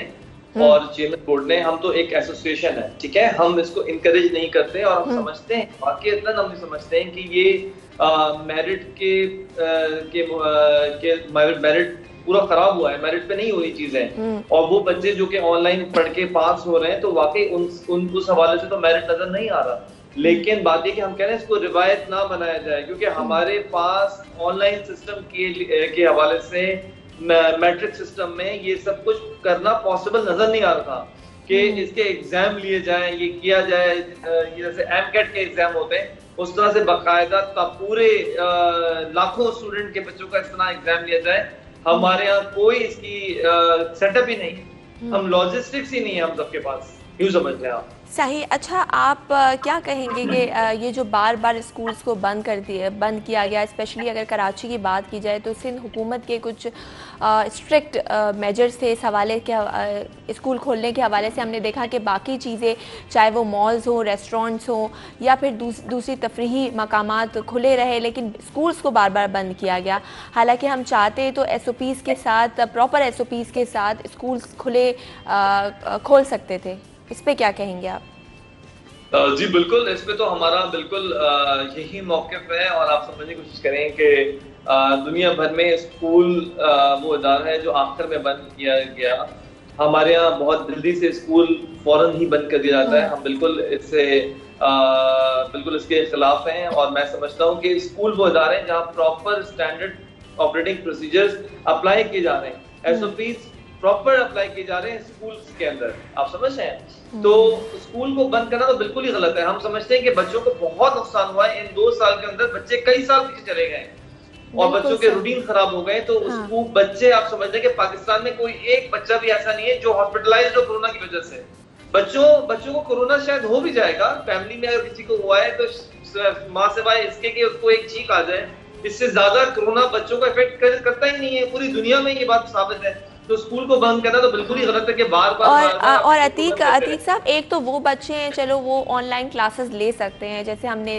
और चेयरमैन बोर्ड ने। हम तो एक एसोसिएशन है, ठीक है, हम इसको इनकरेज नहीं करते, और हम समझते हैं, वाकई इतना हम भी समझते हैं कि ये मेरिट मेरिट पूरा खराब हुआ है, मेरिट पे नहीं हुई चीजें, और वो बच्चे जो कि ऑनलाइन पढ़ के पास हो रहे हैं, तो वाकई उस हवाले से तो मेरिट नजर नहीं आ रहा। लेकिन बात ये कि हम कह रहे हैं इसको रिवायत ना बनाया जाए, क्योंकि हमारे पास ऑनलाइन सिस्टम के हवाले से मैट्रिक सिस्टम में ये सब कुछ करना पॉसिबल नजर नहीं आ रहा था कि इसके एग्जाम लिए जाएं, ये किया जाए, ये जैसे एमकेट के एग्जाम होते हैं उस तरह से बाकायदा पूरे लाखों स्टूडेंट के बच्चों का इस तरह एग्जाम लिया जाए। हमारे यहाँ कोई इसकी सेटअप ही नहीं, हम लॉजिस्टिक्स ही नहीं है हम सबके पास, यूँ समझ लें आप। सही। अच्छा, आप क्या कहेंगे कि ये जो बार बार स्कूल्स को बंद किया गया, स्पेशली अगर कराची की बात की जाए तो सिंध हुकूमत के कुछ स्ट्रिक्ट मेजर्स थे इस हवाले के, स्कूल खोलने के हवाले से। हमने देखा कि बाकी चीज़ें, चाहे वो मॉल्स हो, रेस्टोरेंट्स हो, या फिर दूसरी तफरीही मकामात खुले रहे, लेकिन स्कूल्स को बार बार बंद किया गया। हालांकि हम चाहते तो SOPs के साथ, प्रॉपर SOPs के साथ स्कूल्स खोल सकते थे। इस पे क्या कहेंगे आप? जी बिल्कुल, इस पे तो हमारा बिल्कुल यही मौक़िफ़ है, और आप समझने की कोशिश करें कि दुनिया भर में स्कूल वो इदारा है जो आखिर में बंद किया गया। हमारे यहाँ बहुत जल्दी से स्कूल फौरन ही बंद कर दिया जाता है। हम बिल्कुल इसके खिलाफ हैं, और मैं समझता हूँ कि स्कूल वो इदारे हैं जहाँ proper standard operating procedures apply किए जा रहे हैं। SOPs प्रॉपर अप्लाई किए जा रहे हैं स्कूल्स के अंदर, आप समझ रहे हैं। तो स्कूल को बंद करना तो बिल्कुल ही गलत है। हम समझते हैं कि बच्चों को बहुत नुकसान हुआ है, इन 2 साल के अंदर बच्चे कई साल पीछे चले गए और बच्चों के रूटीन खराब हो गए। तो उसको बच्चे, आप समझ लें कि पाकिस्तान में कोई एक बच्चा भी ऐसा नहीं है जो हॉस्पिटलाइज्ड हो कोरोना की वजह से। बच्चों को कोरोना शायद हो भी जाएगा, फैमिली में अगर किसी को हुआ है तो माँ से भाई इसके कि उसको एक छींक आ जाए, इससे ज्यादा कोरोना बच्चों को इफेक्ट करता ही नहीं है। पूरी दुनिया में ये बात साबित है। तो स्कूल को बंद करना तो बिल्कुल ही गलत है कि बार-बार और अतीक साहब, एक तो वो बच्चे हैं चलो वो ऑनलाइन क्लासेस ले सकते हैं, जैसे हमने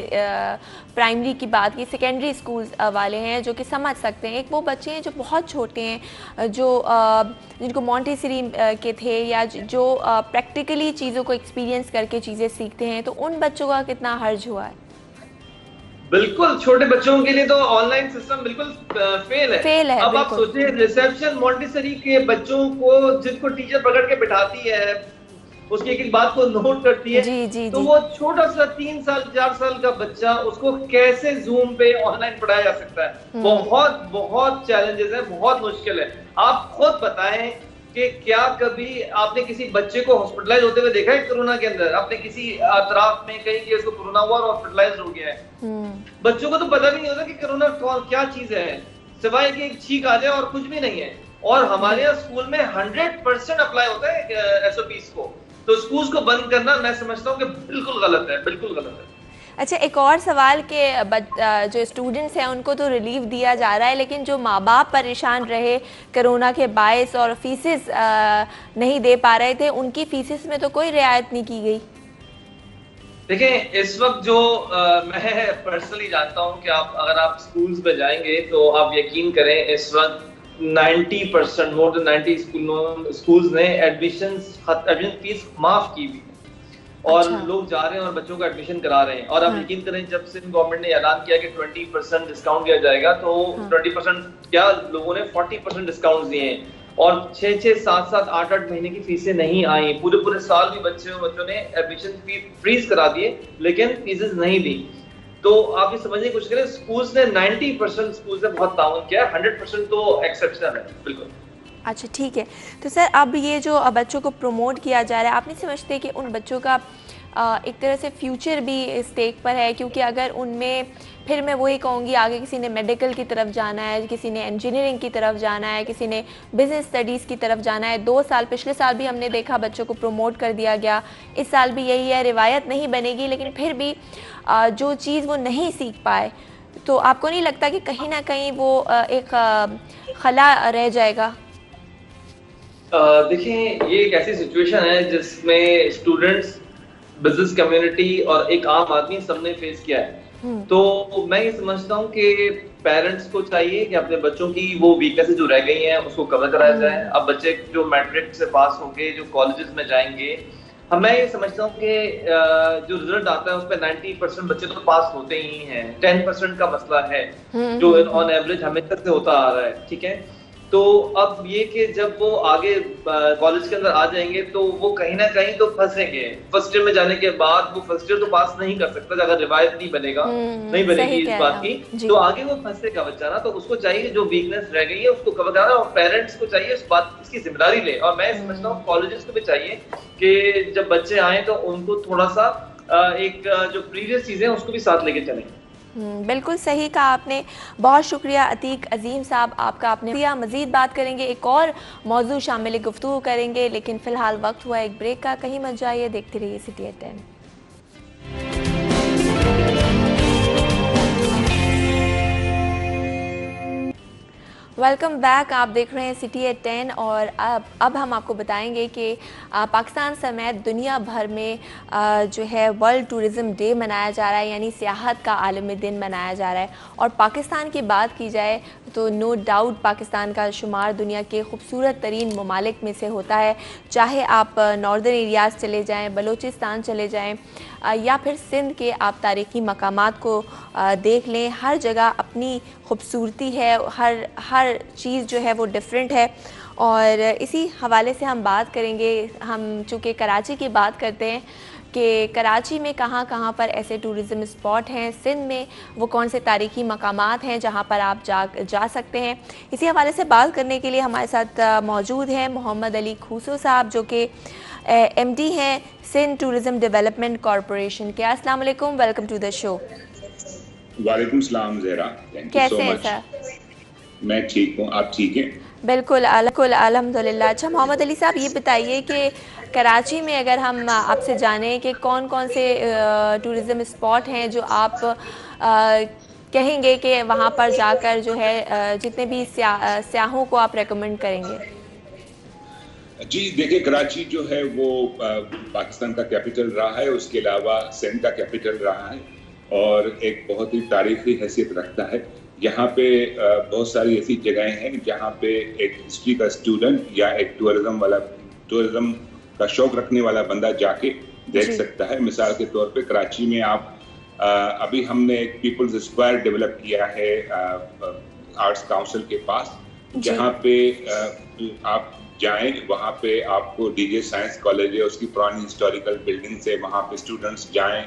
प्राइमरी की बात की, सेकेंडरी स्कूल वाले हैं जो कि समझ सकते हैं। एक वो बच्चे हैं जो बहुत छोटे हैं, जो जिनको मॉन्टेसरी के थे या जो प्रैक्टिकली चीज़ों को एक्सपीरियंस करके चीज़ें सीखते हैं, तो उन बच्चों का कितना हर्ज हुआ है। बिल्कुल, छोटे बच्चों के लिए तो ऑनलाइन सिस्टम बिल्कुल फेल है। अब आप सोचिए, रिसेप्शन मॉन्टेसरी के बच्चों को जिनको टीचर पकड़ के बिठाती है, उसकी एक बात को नोट करती है, तो वो छोटा सा 3 साल 4 साल का बच्चा, उसको कैसे जूम पे ऑनलाइन पढ़ाया जा सकता है। बहुत चैलेंजेस है, बहुत मुश्किल है। आप खुद बताएं कि क्या कभी आपने किसी बच्चे को हॉस्पिटलाइज होते हुए देखा है कोरोना के अंदर? आपने किसी अतराफ में कहीं कि उसको कोरोना हुआ और हॉस्पिटलाइज हो गया है? बच्चों को तो पता भी नहीं होता कि कोरोना क्या चीज है, सिवाय कि एक छींक आ जाए और कुछ भी नहीं है। और हमारे यहाँ स्कूल में 100% अप्लाई होता है SOPs को, तो स्कूल को बंद करना मैं समझता हूँ कि बिल्कुल गलत है, बिल्कुल गलत है। अच्छा, एक और सवाल के जो स्टूडेंट्स हैं उनको तो रिलीफ दिया जा रहा है, लेकिन जो माँ बाप परेशान रहे कोरोना के बायस और फीसेस नहीं दे पा रहे थे, उनकी फीसेस में तो कोई रियायत नहीं की गई। देखें, इस वक्त जो मैं पर्सनली जानता हूँ कि अगर आप स्कूल्स में जाएंगे तो आप यकीन करें इस वक्त 90%, मोर देन 90 स्कूल्स ने एडमिशन फीस माफ की हुई और लोग जा रहे हैं और बच्चों का एडमिशन करा रहे हैं। और आप यकीन करें, जब से गवर्नमेंट ने ऐलान किया कि 20% डिस्काउंट दिया जाएगा, तो 20% क्या, लोगों ने 40% डिस्काउंट दिए हैं और 6-6, 7-7, 8-8 महीने की फीसें नहीं आई। पूरे साल भी बच्चों ने एडमिशन फी फ्रीज करा दिए, लेकिन फीसेस नहीं दी। तो आप ये समझने की कोशिश करें, स्कूल्स ने 90% स्कूल्स ने बहुत ताउन किया, 100% तो एक्सेप्शनल है। बिल्कुल। अच्छा, ठीक है। तो सर, अब ये जो बच्चों को प्रमोट किया जा रहा है, आप नहीं समझते कि उन बच्चों का एक तरह से फ्यूचर भी स्टेक पर है? क्योंकि अगर उनमें, फिर मैं वही कहूँगी, आगे किसी ने मेडिकल की तरफ जाना है, किसी ने इंजीनियरिंग की तरफ जाना है, किसी ने बिजनेस स्टडीज़ की तरफ जाना है। 2 साल, पिछले साल भी हमने देखा बच्चों को प्रमोट कर दिया गया, इस साल भी यही है। रिवायत नहीं बनेगी, लेकिन फिर भी जो चीज़ वो नहीं सीख पाए, तो आपको नहीं लगता कि कहीं ना कहीं वो एक खला रह जाएगा? देखिए, ये एक ऐसी सिचुएशन है जिसमें स्टूडेंट्स, बिजनेस कम्युनिटी और एक आम आदमी सबने फेस किया है। तो मैं ये समझता हूँ कि पेरेंट्स को चाहिए कि अपने बच्चों की वो वीकनेसेस जो रह गई हैं उसको कवर कराया जाए। अब बच्चे जो मैट्रिक से पास होके जो कॉलेजेस में जाएंगे, मैं ये समझता हूँ कि जो रिजल्ट आता है उस पर 90% बच्चे तो पास होते ही हैं। 10% का मसला है जो ऑन एवरेज हमेशा से होता आ रहा है, ठीक है। तो अब ये कि जब वो आगे कॉलेज के अंदर आ जाएंगे तो वो कहीं ना कहीं तो फंसेंगे। फर्स्ट ईयर में जाने के बाद वो फर्स्ट ईयर तो पास नहीं कर सकता अगर रिवायत नहीं नहीं बनेगी इस बात की, तो आगे वो फंसेगा बच्चा ना। तो उसको चाहिए जो वीकनेस रह गई है उसको कवर कराना, और पेरेंट्स को चाहिए इस बात इसकी जिम्मेदारी ले। और मैं समझता हूँ कॉलेजेस को भी चाहिए कि जब बच्चे आए तो उनको थोड़ा सा एक जो प्रीवियस चीजें उसको भी साथ लेके चलें। बिल्कुल सही कहा आपने। बहुत शुक्रिया अतीक अजीम साहब आपका, आपने दिया। मज़ीद बात करेंगे, एक और मौजू शामिल गुफ्तगू करेंगे, लेकिन फ़िलहाल वक्त हुआ एक ब्रेक का। कहीं मत जाइए, देखते रहिए सिटी एट 10। वेलकम बैक, आप देख रहे हैं सिटी एट 10 और अब हम आपको बताएंगे कि पाकिस्तान समेत दुनिया भर में जो है वर्ल्ड टूरिज़म डे मनाया जा रहा है, यानी सियाहत का आलमी दिन मनाया जा रहा है। और पाकिस्तान की बात की जाए तो नो डाउट पाकिस्तान का शुमार दुनिया के खूबसूरत तरीन ममालिक में से होता है। चाहे आप नॉर्दर्न एरियाज़ चले जाएँ, बलूचिस्तान चले जाएँ या फिर सिंध के आप तारीख़ी मकामात को देख लें, हर जगह अपनी खूबसूरती है, हर चीज़ जो है वो डिफरेंट है। और इसी हवाले से हम बात करेंगे, हम चूँकि कराची की बात करते हैं कि कराची में कहाँ पर ऐसे टूरिज़म स्पॉट हैं, सिंध में वो कौन से तारीख़ी मकामात हैं जहाँ पर आप जा सकते हैं। इसी हवाले से बात करने के लिए हमारे साथ मौजूद हैं मोहम्मद अली खूसो साहब, जो कि MD हैं सिंध टूरिज़म डेवलपमेंट कॉरपोरेशन के। अस्सलाम वालेकुम, वेलकम टू द शो। वालेकुम सलाम ज़हरा, कैसे हैं सर? मैं ठीक हूँ, आप ठीक हैं? बिल्कुल अल्हम्दुलिल्लाह। अच्छा मोहम्मद अली साहब, ये बताइए कि कराची में अगर हम आपसे जानें कि कौन कौन से टूरिज़म स्पॉट हैं जो आप कहेंगे कि वहाँ पर जाकर जो है जितने भी सयाहों को आप रेकमेंड करेंगे। जी देखिए, कराची जो है वो पाकिस्तान का कैपिटल रहा है, उसके अलावा सिंध का कैपिटल रहा है और एक बहुत ही तारीखी हैसियत रखता है। यहाँ पे बहुत सारी ऐसी जगहें हैं जहाँ पे एक हिस्ट्री का स्टूडेंट या एक टूरिज्म का शौक रखने वाला बंदा जाके देख सकता है। मिसाल के तौर पे कराची में आप अभी हमने एक पीपल्स स्क्वायर डेवलप किया है आर्ट्स काउंसिल के पास, जहाँ पे आप जाएं, वहाँ पे आपको डीजे साइंस कॉलेज है, उसकी पुरानी हिस्टोरिकल बिल्डिंग से वहाँ पे स्टूडेंट्स जाएं,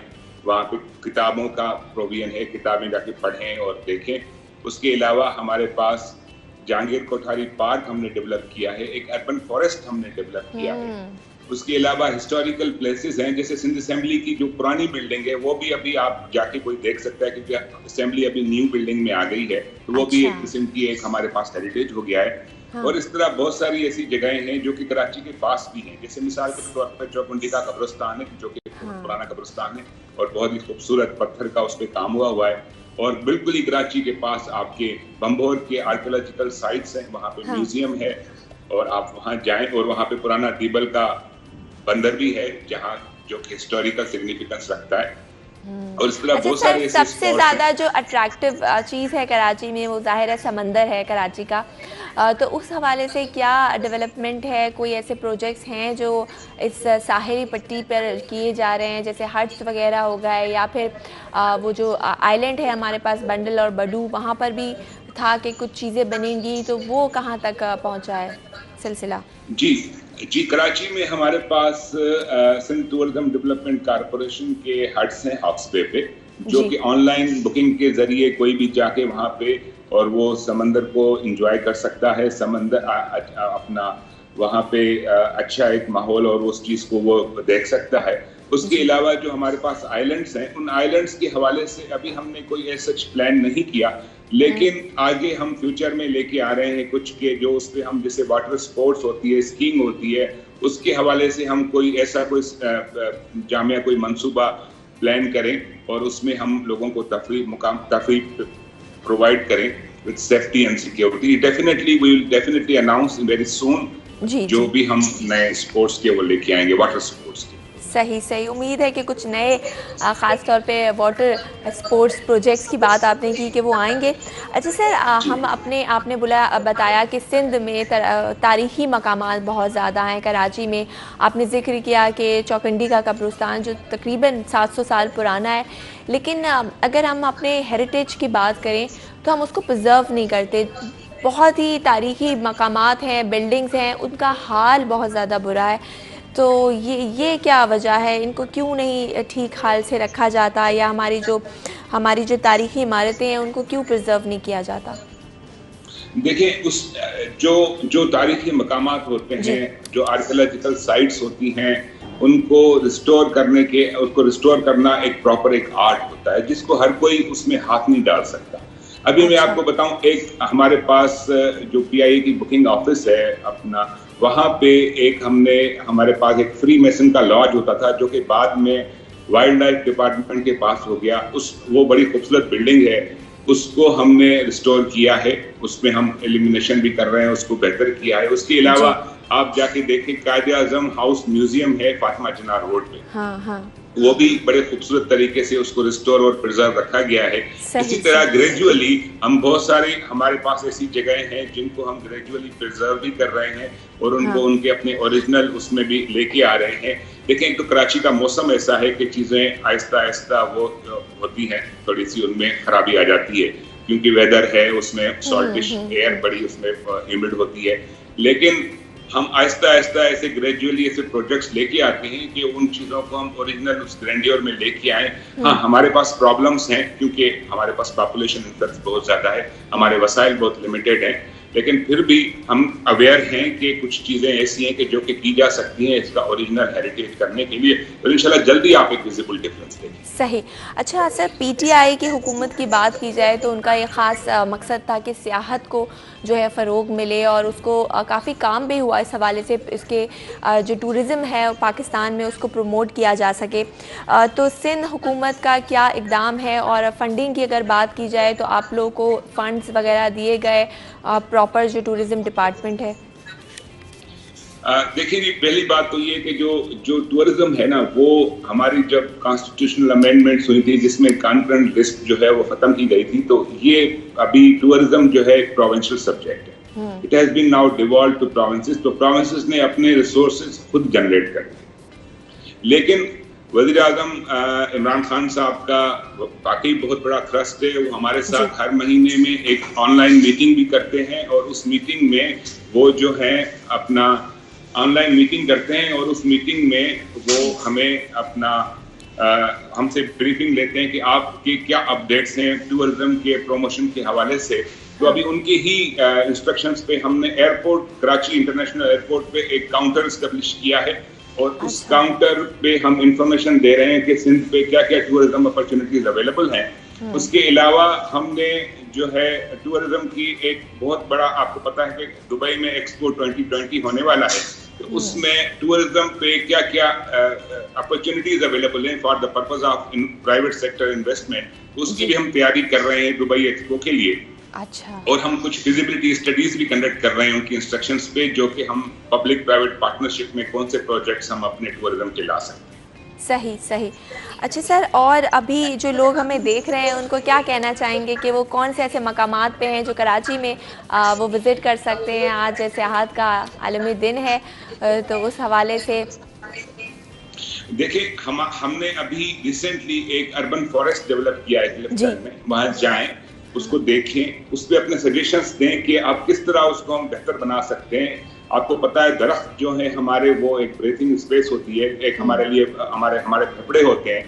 वहाँ पे किताबों का प्रोविजन है, किताबें जाके पढ़ें और देखें। उसके अलावा हमारे पास जहांगीर कोठारी पार्क हमने डेवलप किया है, एक अर्बन फॉरेस्ट हमने डेवलप किया है। उसके अलावा हिस्टोरिकल प्लेसेस हैं, जैसे सिंध असेंबली की जो पुरानी बिल्डिंग है वो भी अभी आप जाके कोई देख सकता है, क्योंकि असेंबली अभी न्यू बिल्डिंग में आ गई है, तो वो भी एक किस्म की एक हमारे पास हेरिटेज हो गया है। और इस तरह बहुत सारी ऐसी जगहें हैं जो कि कराची के पास भी हैं, जैसे मिसाल के तौर पर चौकुंडी का कब्रिस्तान है जो कि पुराना कब्रिस्तान है और बहुत ही खूबसूरत पत्थर का उस पर काम हुआ है। और बिल्कुल ही कराची के पास आपके बम्बोर के आर्कियोलॉजिकल साइट्स हैं, वहाँ पे म्यूजियम है और आप वहाँ जाएं। और वहाँ पे पुराना दीबल का बंदर भी है जहाँ जो कि हिस्टोरिकल सिग्निफिकेंस रखता है। और इस तरह बहुत सारे ऐसे सबसे ज़्यादा जो अट्रैक्टिव चीज़ है कराची में वो जाहिर है समंदर है कराची का, तो उस हवाले से क्या डेवलपमेंट है? कोई ऐसे प्रोजेक्ट्स हैं जो इस साहिली पट्टी पर किए जा रहे हैं, जैसे हट्स वगैरह हो गए, या फिर वो जो आइलैंड है हमारे पास बंडल और बडू, वहाँ पर भी था कि कुछ चीज़ें बनेंगी, तो वो कहाँ तक पहुँचा है सिलसिला? जी कराची में हमारे पास सिंध टूरिज्म डेवलपमेंट कॉरपोरेशन के हट्स हैं हॉक्स बे पे, जो कि ऑनलाइन बुकिंग के जरिए कोई भी जाके वहाँ पे और वो समंदर को एंजॉय कर सकता है। समंदर अपना वहाँ पे अच्छा एक माहौल और उस चीज़ को वो देख सकता है। उसके अलावा जो हमारे पास आइलैंड्स हैं, उन आइलैंड्स के हवाले से अभी हमने कोई ऐसा प्लान नहीं किया, लेकिन आगे हम फ्यूचर में लेके आ रहे हैं कुछ के जो उस पर हम जैसे वाटर स्पोर्ट्स होती है, स्कीइंग होती है, उसके हवाले से हम कोई ऐसा कोई जामिया कोई मंसूबा प्लान करें और उसमें हम लोगों को तफरीह प्रोवाइड करें with safety and security. Definitely we will definitely announce very soon जो भी हम नए स्पोर्ट्स के वो लेके आएंगे, वाटर स्पोर्ट्स के। सही उम्मीद है कि कुछ नए ख़ास तौर पे वाटर स्पोर्ट्स प्रोजेक्ट्स की बात आपने की कि वो आएंगे। अच्छा सर, हम आपने बताया कि सिंध में तारीख़ी मकामात बहुत ज़्यादा हैं। कराची में आपने ज़िक्र किया कि चौकुंडी का कब्रिस्तान जो तकरीबन 700 साल पुराना है, लेकिन अगर हम अपने हेरिटेज की बात करें तो हम उसको प्रिजर्व नहीं करते। बहुत ही तारीख़ी मकामात हैं, बिल्डिंग्स हैं, उनका हाल बहुत ज़्यादा बुरा है। तो ये क्या वजह है? इनको क्यों नहीं ठीक हाल से रखा जाता, या हमारी जो तारीख़ी इमारतें हैं उनको क्यों प्रिजर्व नहीं किया जाता? देखिए, उस जो तारीख़ी मकामात होते हैं, जो आर्कियोलॉजिकल साइट्स होती हैं, उनको रिस्टोर करना एक प्रॉपर एक आर्ट होता है जिसको हर कोई उसमें हाथ नहीं डाल सकता। अभी मैं आपको बताऊं, एक हमारे पास जो PIA की बुकिंग ऑफिस है अपना, वहाँ पे हमारे पास एक फ्री मेसन का लॉज होता था जो कि बाद में वाइल्ड लाइफ डिपार्टमेंट के पास हो गया। वो बड़ी खूबसूरत बिल्डिंग है, उसको हमने रिस्टोर किया है, उसमें हम एलिमिनेशन भी कर रहे हैं, उसको बेहतर किया है। उसके अलावा आप जाके देखें, कायद-ए-आज़म हाउस म्यूजियम है फातिमा जिन्ना रोड पे, वो भी बड़े खूबसूरत तरीके से उसको रिस्टोर और प्रिजर्व रखा गया है। इसी तरह ग्रेजुअली हम बहुत सारे हमारे पास ऐसी जगहें हैं जिनको हम ग्रेजुअली प्रिजर्व भी कर रहे हैं और उनको उनके अपने ओरिजिनल उसमें भी लेके आ रहे हैं। देखिए, तो कराची का मौसम ऐसा है कि चीज़ें आहिस्ता आहिस्ता वो होती हैं, थोड़ी सी उनमें खराबी आ जाती है क्योंकि वेदर है, उसमें सॉल्टिश एयर बड़ी उसमें ह्यूमिड होती है। लेकिन हम आहिस्ता आहिस्ता ऐसे ग्रेजुअली ऐसे प्रोजेक्ट्स लेके आते हैं कि उन चीज़ों को हम ओरिजिनल उस ग्रैंडियर में लेके आए। हाँ, हमारे पास प्रॉब्लम्स हैं क्योंकि हमारे पास पॉपुलेशन इन्फ्लक्स बहुत ज़्यादा है, हमारे वसाइल बहुत लिमिटेड हैं, लेकिन फिर भी हम अवेयर हैं कि कुछ चीज़ें ऐसी हैं कि जो कि की जा सकती हैं इसका ओरिजिनल हेरिटेज करने के लिए, तो इंशाल्लाह जल्दी आप एक विजिबल डिफरेंस देखेंगे। सही। अच्छा सर, पीटीआई की हुकूमत की बात की जाए तो उनका ये ख़ास मकसद था कि सियाहत को जो है फ़रोग मिले और उसको काफ़ी काम भी हुआ इस हवाले से, इसके जो टूरिज़म है पाकिस्तान में उसको प्रमोट किया जा सके। तो सिंध हुकूमत का क्या इक़दाम है, और फंडिंग की अगर बात की जाए तो आप लोगों को फ़ंड्स वगैरह दिए गए प्रॉपर जो टूरिज़म डिपार्टमेंट है? देखिए जी, पहली बात तो ये कि जो टूरिज्म है ना, वो हमारी जब कॉन्स्टिट्यूशनल अमेंडमेंट्स हुई थी जिसमें कॉन्करेंट लिस्ट जो है वो खत्म की गई थी, तो ये अभी टूरिज्म जो है एक प्रोविंशियल सब्जेक्ट है। It has been now devolve to provinces, तो प्रोविंसेस ने अपने रिसोर्सेज खुद जनरेट कर दिए। लेकिन वज़ीर आज़म इमरान खान साहब का वाकई बहुत बड़ा थ्रस्ट है, वो हमारे साथ हर महीने में एक ऑनलाइन मीटिंग भी करते हैं, और उस मीटिंग में वो जो है अपना ऑनलाइन मीटिंग करते हैं, और उस मीटिंग में वो हमें अपना हमसे ब्रीफिंग लेते हैं कि आपके क्या अपडेट्स हैं टूरिज्म के प्रमोशन के हवाले से। तो अभी उनके ही इंस्ट्रक्शंस पे हमने एयरपोर्ट, कराची इंटरनेशनल एयरपोर्ट पे एक काउंटर एस्टेब्लिश किया है, और उस काउंटर पे हम इंफॉर्मेशन दे रहे हैं कि सिंध पे क्या क्या टूरिज्म अपॉर्चुनिटीज अवेलेबल हैं। उसके अलावा हमने जो है टूरिज्म की एक बहुत बड़ा, आपको पता है कि दुबई में एक्सपो 2020 होने वाला है, तो उसमें टूरिज्म पे क्या क्या अपॉर्चुनिटीज अवेलेबल हैं for the purpose of private sector investment, उसकी भी हम तैयारी कर रहे हैं दुबई एक्सपो के लिए। अच्छा। और हम कुछ फिजिबिलिटी स्टडीज भी कंडक्ट कर रहे हैं उनकी इंस्ट्रक्शंस पे, जो कि हम पब्लिक प्राइवेट पार्टनरशिप में कौन से प्रोजेक्ट्स हम अपने टूरिज्म के ला सकते हैं। सही सही। अच्छा सर, और अभी जो लोग हमें देख रहे हैं उनको क्या कहना चाहेंगे कि वो कौन से ऐसे मकामात पे हैं जो कराची में वो विज़िट कर सकते हैं? आज सियाहत का आलमी दिन है, तो उस हवाले से देखिए, हमने अभी रिसेंटली एक अर्बन फॉरेस्ट डेवलप किया है हिलफटाइन में, वहाँ जाएं, उसको देखें, उस पर अपने सजेशंस दें कि आप किस तरह उसको हम बेहतर बना सकते हैं। आपको पता है दरख्त जो है हमारे, वो एक ब्रीथिंग स्पेस होती है, एक हमारे लिए हमारे फेफड़े होते हैं,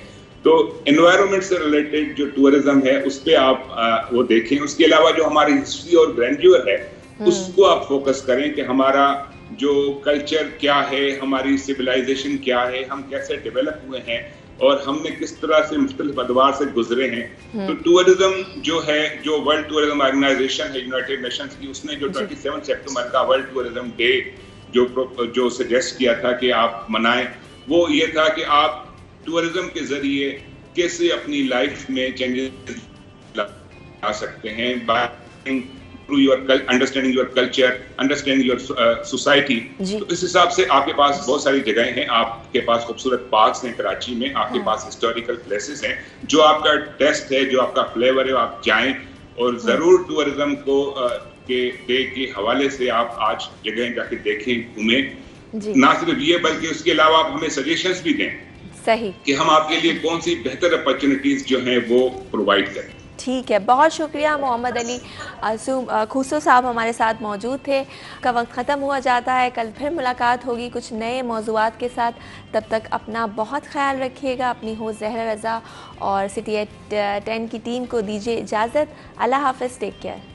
तो एनवायरनमेंट से रिलेटेड जो टूरिज्म है उस पर आप वो देखें। उसके अलावा जो हमारी हिस्ट्री और ग्रैंड्योर है उसको आप फोकस करें कि हमारा जो कल्चर क्या है, हमारी सिविलाइजेशन क्या है, हम कैसे डेवलप हुए हैं और हमने किस तरह से मुख्तलिफ अदवार से गुजरे हैं। तो टूरिज्म जो है, जो वर्ल्ड टूरिज्म ऑर्गेनाइजेशन है यूनाइटेड नेशंस की, उसने जो 27 सितंबर का वर्ल्ड टूरिज्म डे जो सजेस्ट किया था कि आप मनाएं, वो ये था कि आप टूरिज्म के जरिए कैसे अपनी लाइफ में चेंजेस ला सकते हैं, by understanding your culture, understanding your society. तो इस हिसाब से आपके पास बहुत सारी जगहें हैं, आपके पास खूबसूरत पार्क्स हैं कराची में, आपके पास हिस्टोरिकल प्लेसेस हैं, जो आपका टेस्ट है, जो आपका फ्लेवर है, आप जाएं और जरूर टूरिज्म को के डे के हवाले से आप आज जगह जाके देखें, घूमें। ना सिर्फ ये बल्कि उसके अलावा आप हमें सजेशंस भी दें सही कि हम आपके लिए कौन सी बेहतर अपॉर्चुनिटीज जो हैं वो प्रोवाइड करें। ठीक है, बहुत शुक्रिया। मोहम्मद अली खुसो साहब हमारे साथ मौजूद थे। का वक्त ख़त्म हुआ जाता है, कल फिर मुलाकात होगी कुछ नए मौज़ूआत के साथ। तब तक अपना बहुत ख्याल रखिएगा। अपनी होस्ट ज़हरा रज़ा और सिटी 10 की टीम को दीजिए इजाज़त। अल्लाह हाफ़िज़, टेक केयर।